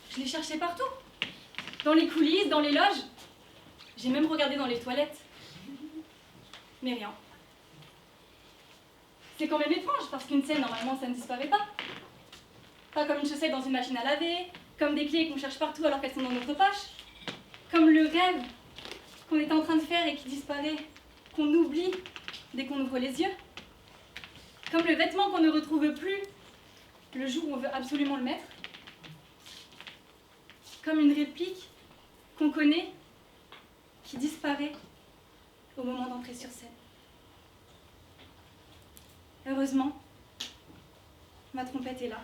Je l'ai cherchée partout. Dans les coulisses, dans les loges. J'ai même regardé dans les toilettes. Mais rien. C'est quand même étrange, parce qu'une scène, normalement, ça ne disparaît pas. Pas comme une chaussette dans une machine à laver, comme des clés qu'on cherche partout alors qu'elles sont dans notre poche. Comme le rêve qu'on est en train de faire et qui disparaît, qu'on oublie dès qu'on ouvre les yeux. Comme le vêtement qu'on ne retrouve plus le jour où on veut absolument le mettre. Comme une réplique qu'on connaît, qui disparaît au moment d'entrer sur scène. Heureusement, ma trompette est là.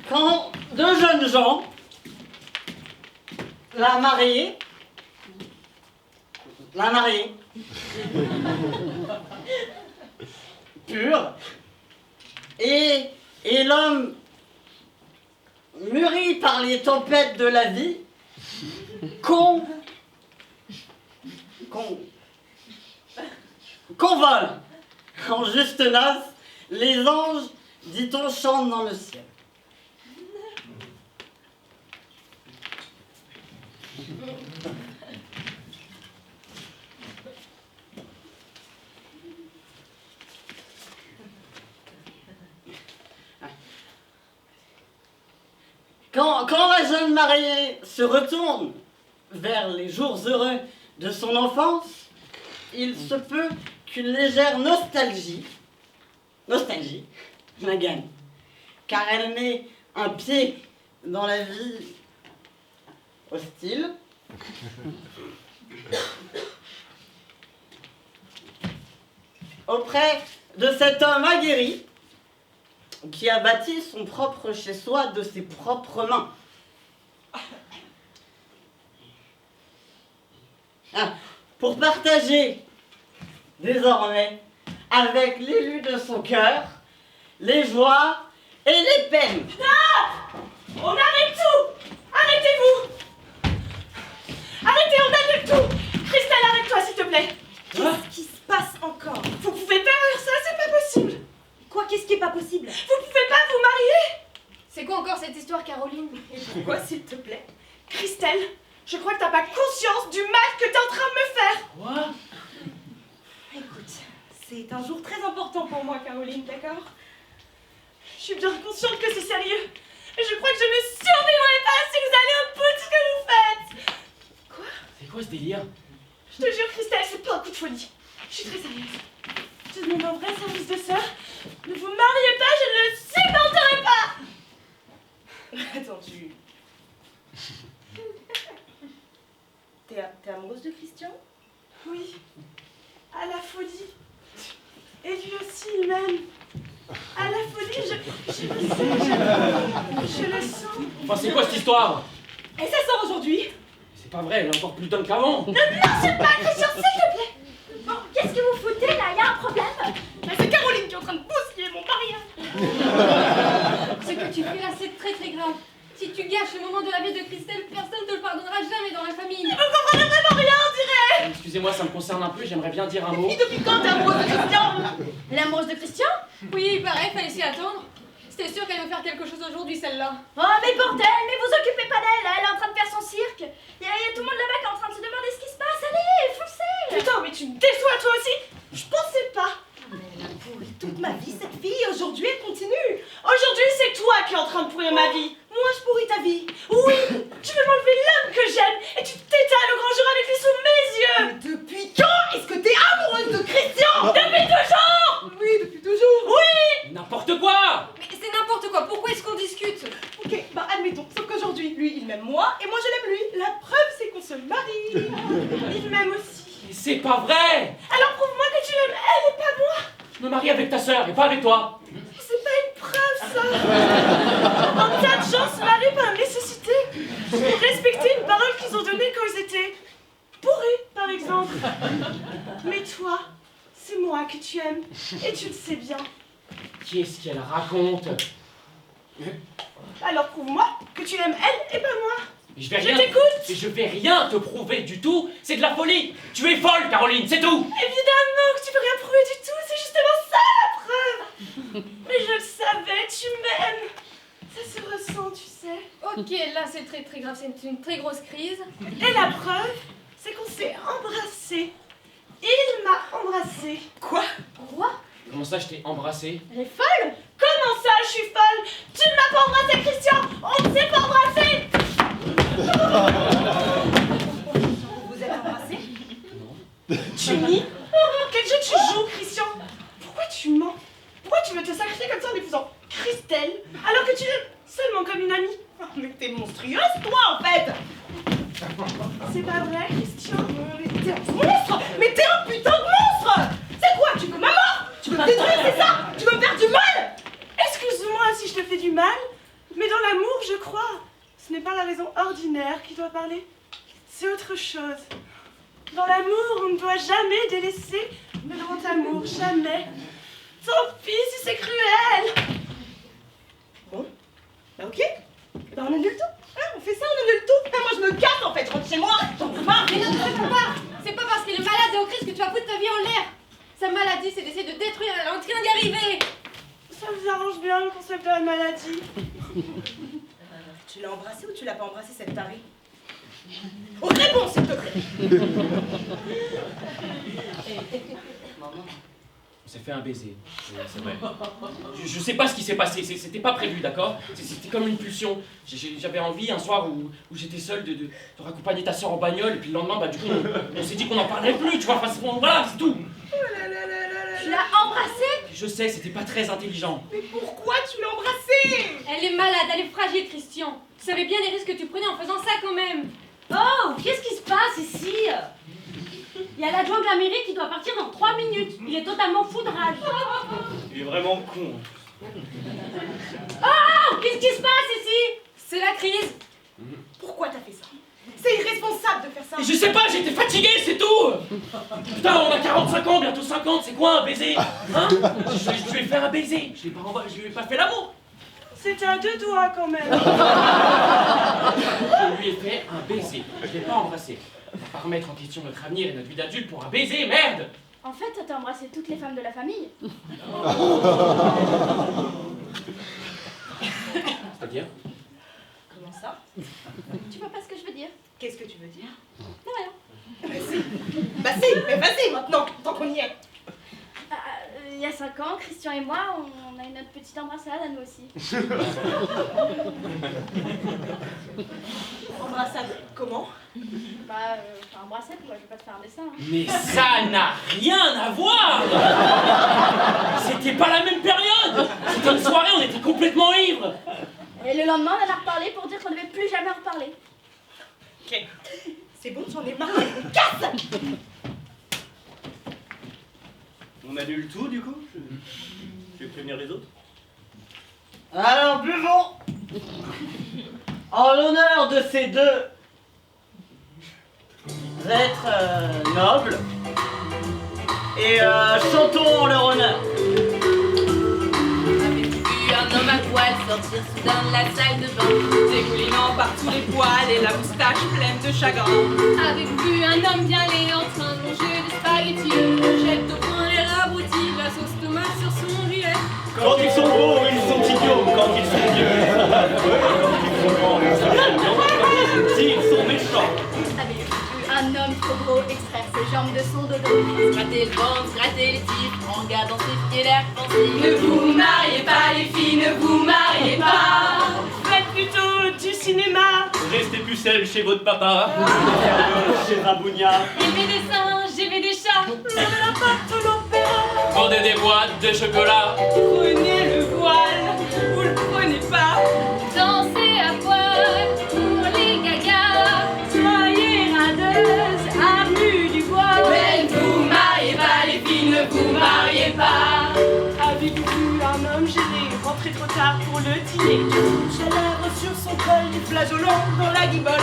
Quand deux jeunes gens, la mariée, pure, et l'homme mûri par les tempêtes de la vie, qu'on vole. En juste noce, les anges, dit-on, chantent dans le ciel. Quand la jeune mariée se retourne vers les jours heureux de son enfance, il se peut qu'une légère nostalgie la gagne, car elle met un pied dans la vie hostile, auprès de cet homme aguerri qui a bâti son propre chez-soi de ses propres mains. Pour partager désormais avec l'élu de son cœur les joies et les peines. Ah! On arrête tout! Arrêtez-vous! Arrêtez, on arrête tout! Christelle, arrête-toi s'il te plaît! Qu'est-ce qui se passe encore? Vous pouvez pas faire ça, c'est pas possible! Quoi? Qu'est-ce qui est pas possible? Vous pouvez pas vous marier! C'est quoi encore cette histoire, Caroline? Et pourquoi, s'il te plaît? Christelle, je crois que t'as pas conscience du mal que t'es en train de me faire! Quoi? Écoute, c'est un jour très important pour moi, Caroline, d'accord? Je suis bien consciente que c'est sérieux. Et je crois que je ne survivrai pas si vous allez au bout de ce que vous faites! Quoi? C'est quoi ce délire? Je te jure, Christelle, c'est pas un coup de folie. Je suis très sérieuse. Je te demande un vrai service de sœur. Ne vous mariez pas, je ne le supporterai pas! Attends, T'es amoureuse de Christian? Oui, à la folie. Et lui aussi, il m'aime. À la folie, je le sais, je le sens. Enfin, c'est quoi cette histoire? Et ça sort aujourd'hui. C'est pas vrai, elle est encore plus dingue qu'avant. Ne marche pas, Christian, s'il te plaît. Bon, qu'est-ce que vous foutez là? Y a un problème? C'est Caroline qui est en train de bousiller mon mariage. Ce que tu fais là, c'est très très grave. Si tu gâches le moment de la vie de Christelle, personne ne te le pardonnera jamais dans la famille. Vous comprenez vraiment rien, on dirait. Excusez-moi, ça me concerne un peu, j'aimerais bien dire un mot. Et depuis quand t'es amoureuse de Christian? L'amoureuse de Christian? Oui, pareil, fallait s'y attendre. C'était sûr qu'elle allait faire quelque chose aujourd'hui, celle-là. Oh, mais bordel, mais vous occupez pas d'elle, elle est en train de faire son cirque. Y a tout le monde là-bas qui est en train de se demander ce qui se passe. Allez, foncez! Putain, mais tu me déçois toi aussi. Je pensais pas. Elle a pourri toute ma vie, cette fille. Aujourd'hui, elle continue. Aujourd'hui, c'est toi qui es en train de pourrir ma vie. Moi, je pourris ta vie. Oui, tu veux m'enlever l'homme que j'aime et tu t'étales au grand jour avec lui sous mes yeux. Mais depuis quand est-ce que t'es amoureuse de Christian? Depuis toujours. Oui, depuis toujours. Oui. N'importe quoi! Mais c'est n'importe quoi, pourquoi est-ce qu'on discute? Ok, bah admettons, sauf qu'aujourd'hui, lui, il m'aime moi et moi, je l'aime lui. La preuve, c'est qu'on se marie. Il m'aime aussi. Mais c'est pas vrai! Alors prouve-moi que tu l'aimes elle et pas moi. Je me marie avec ta sœur et pas avec toi. C'est pas une preuve, ça. Un tas de gens se marient par nécessité pour respecter une parole qu'ils ont donnée quand ils étaient bourrés, par exemple. Mais toi, c'est moi que tu aimes et tu le sais bien. Qu'est-ce qu'elle raconte? Alors prouve-moi que tu l'aimes elle et pas moi. Mais je vais Je rien. t'écoute. Mais je vais rien te prouver du tout. C'est de la folie. Tu es folle, Caroline, c'est tout. Évidemment que tu peux rien prouver du tout, c'est justement ça la preuve. Mais je le savais, tu m'aimes. Ça se ressent, tu sais. Ok, là c'est très très grave, c'est une très grosse crise. Et la preuve, c'est qu'on s'est embrassés. Il m'a embrassée. Quoi? Quoi? Comment ça, je t'ai embrassé? Elle est folle? Comment ça, je suis folle? Tu ne m'as pas embrassé, Christian. On ne s'est pas embrassé. Vous êtes embrassés? Jimmy, quel jeu tu joues, Christian? Pourquoi tu mens? Pourquoi tu veux te sacrifier comme ça en épousant Christelle alors que tu l'aimes seulement comme une amie? Oh, mais t'es monstrueuse, toi, en fait. C'est pas vrai, Christian? Mais t'es un monstre. Mais t'es un putain de monstre. C'est quoi? Tu veux ma mort? Tu veux me détruire, c'est ça? Tu veux me faire du mal? Excuse-moi si je te fais du mal, mais dans l'amour, je crois, ce n'est pas la raison ordinaire qui doit parler, c'est autre chose. Dans l'amour, on ne doit jamais délaisser le grand amour, jamais. Tant pis si c'est cruel. Bon, bah ok. maladie, c'est d'essayer de détruire, elle est en train d'y arriver. Ça vous arrange bien le concept de la maladie. Tu l'as embrassé ou tu l'as pas embrassé, cette tarée? Oh, réponds, s'il te plaît. Maman. On s'est fait un baiser, c'est vrai. Je sais pas ce qui s'est passé, c'était pas prévu, d'accord? C'était comme une pulsion. J'avais envie un soir où j'étais seul de raccompagner ta soeur en bagnole, et puis le lendemain, bah du coup, on s'est dit qu'on n'en parlerait plus, tu vois, enfin, voilà, c'est tout. Tu l'as embrassée? Je sais, c'était pas très intelligent. Mais pourquoi tu l'as embrassée? Elle est malade, elle est fragile, Christian. Tu savais bien les risques que tu prenais en faisant ça quand même. Oh, qu'est-ce qui se passe ici? Il y a l'adjoint de la mairie qui doit partir dans 3 minutes. Il est totalement foudrage. Il est vraiment con. Oh, qu'est-ce qui se passe ici? C'est la crise. Pourquoi t'as fait ça? C'est irresponsable de faire ça. Et je sais pas, j'étais fatigué, c'est tout. Putain, on a 45 ans, bientôt 50, c'est quoi un baiser? Hein? Je vais faire un baiser, je lui ai pas fait l'amour. C'était à 2 doigts quand même. Je lui ai fait un baiser, je l'ai pas embrassé. On va pas remettre en question notre avenir et notre vie d'adulte pour un baiser, merde! En fait, t'as embrassé toutes les femmes de la famille. C'est-à-dire? Comment ça? Tu vois pas ce que je veux dire? Qu'est-ce que tu veux dire? Non, rien. Bah si, mais vas-y maintenant, tant qu'on y est. Il y a 5 ans, Christian et moi, on a eu notre petite embrassade à nous aussi. Embrassade, comment? Enfin, embrassade, moi, je vais pas te faire un dessin. Hein. Mais ça n'a rien à voir! C'était pas la même période! C'était une soirée, on était complètement ivres! Et le lendemain, on en a reparlé pour dire qu'on ne devait plus jamais en reparler. Ok, c'est bon, j'en ai marre, casse! On annule tout du coup? Je vais prévenir les autres. Alors buvons en l'honneur de ces deux êtres nobles et chantons en leur honneur. Avez-vous vu un homme à poil sortir soudain de la salle de bain, dégoulinant par tous les poils et la moustache pleine de chagrin? Avez-vous vu un homme bien laid en train de manger des spaghettis, jette au point les raboutis, la sauce tomate sur son riet? Quand ils sont beaux, ils sont idiots. Quand ils sont vieux, quand ils sont grands, ils sont ils sont méchants. Avez-vous vu un homme trop gros extraire ses jambes de son dodo, Se gratter le ventre, se gratter les types, en regardant ses pieds l'air pensif? Ne vous mariez pas les filles, ne vous mariez pas. Faites plutôt du cinéma. Restez pucelle chez votre papa. Chez Rabounia. Élevez des singes, j'élevez des chats. La porte de l'opéra. Vendez des boîtes de chocolat. Prenez le voile, vous le prenez pas. Dansez à poil pour les gagas. Soyez radeuses, avenue du bois. Mais ne vous mariez pas les filles, ne vous mariez pas. Avez-vous vu un homme gêné, rentré trop tard pour le dîner? J'ai lèvres sur son col, des flageolants dans la guibole.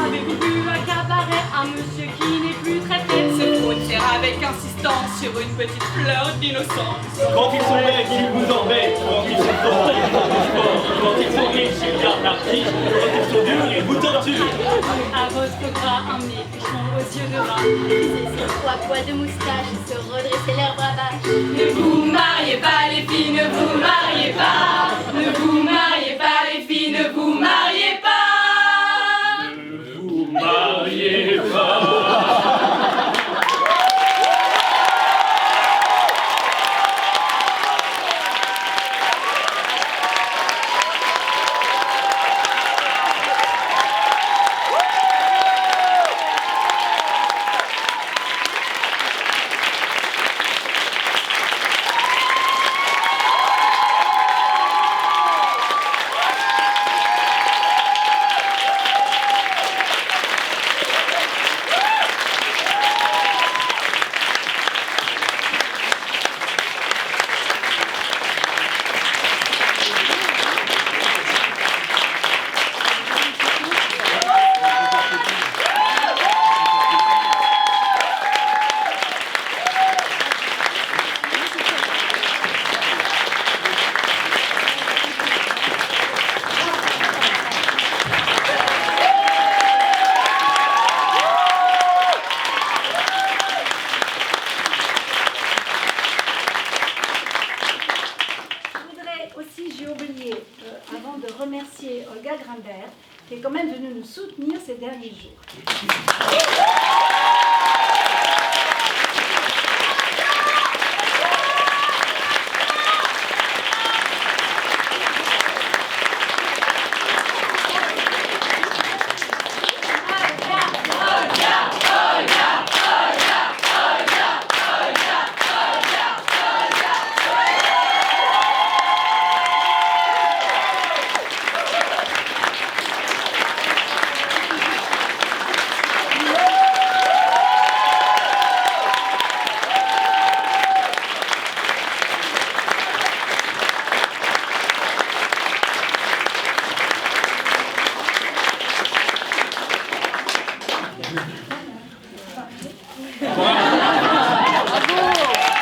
Avez-vous vu un cabaret, un monsieur qui n'est plus très faible, se faussaire avec insistance sur une petite fleur d'innocence? Quand ils sont bêtes, ils vous embêtent. Quand ils sont forts, ils font du sport. Quand ils sont riches, ils gardent l'artiste. Quand ils sont durs, ils vous torturent. À votre bras, un mépuchon aux yeux de rat. Friser ses 3 poils de moustache et se redresser l'air bravache. Ne vous mariez pas les filles, ne vous mariez pas. Ne vous mariez pas les filles, ne vous mariez pas. Ne vous mariez pas. avant de remercier Olga Grimbert, qui est quand même venue nous soutenir ces derniers jours.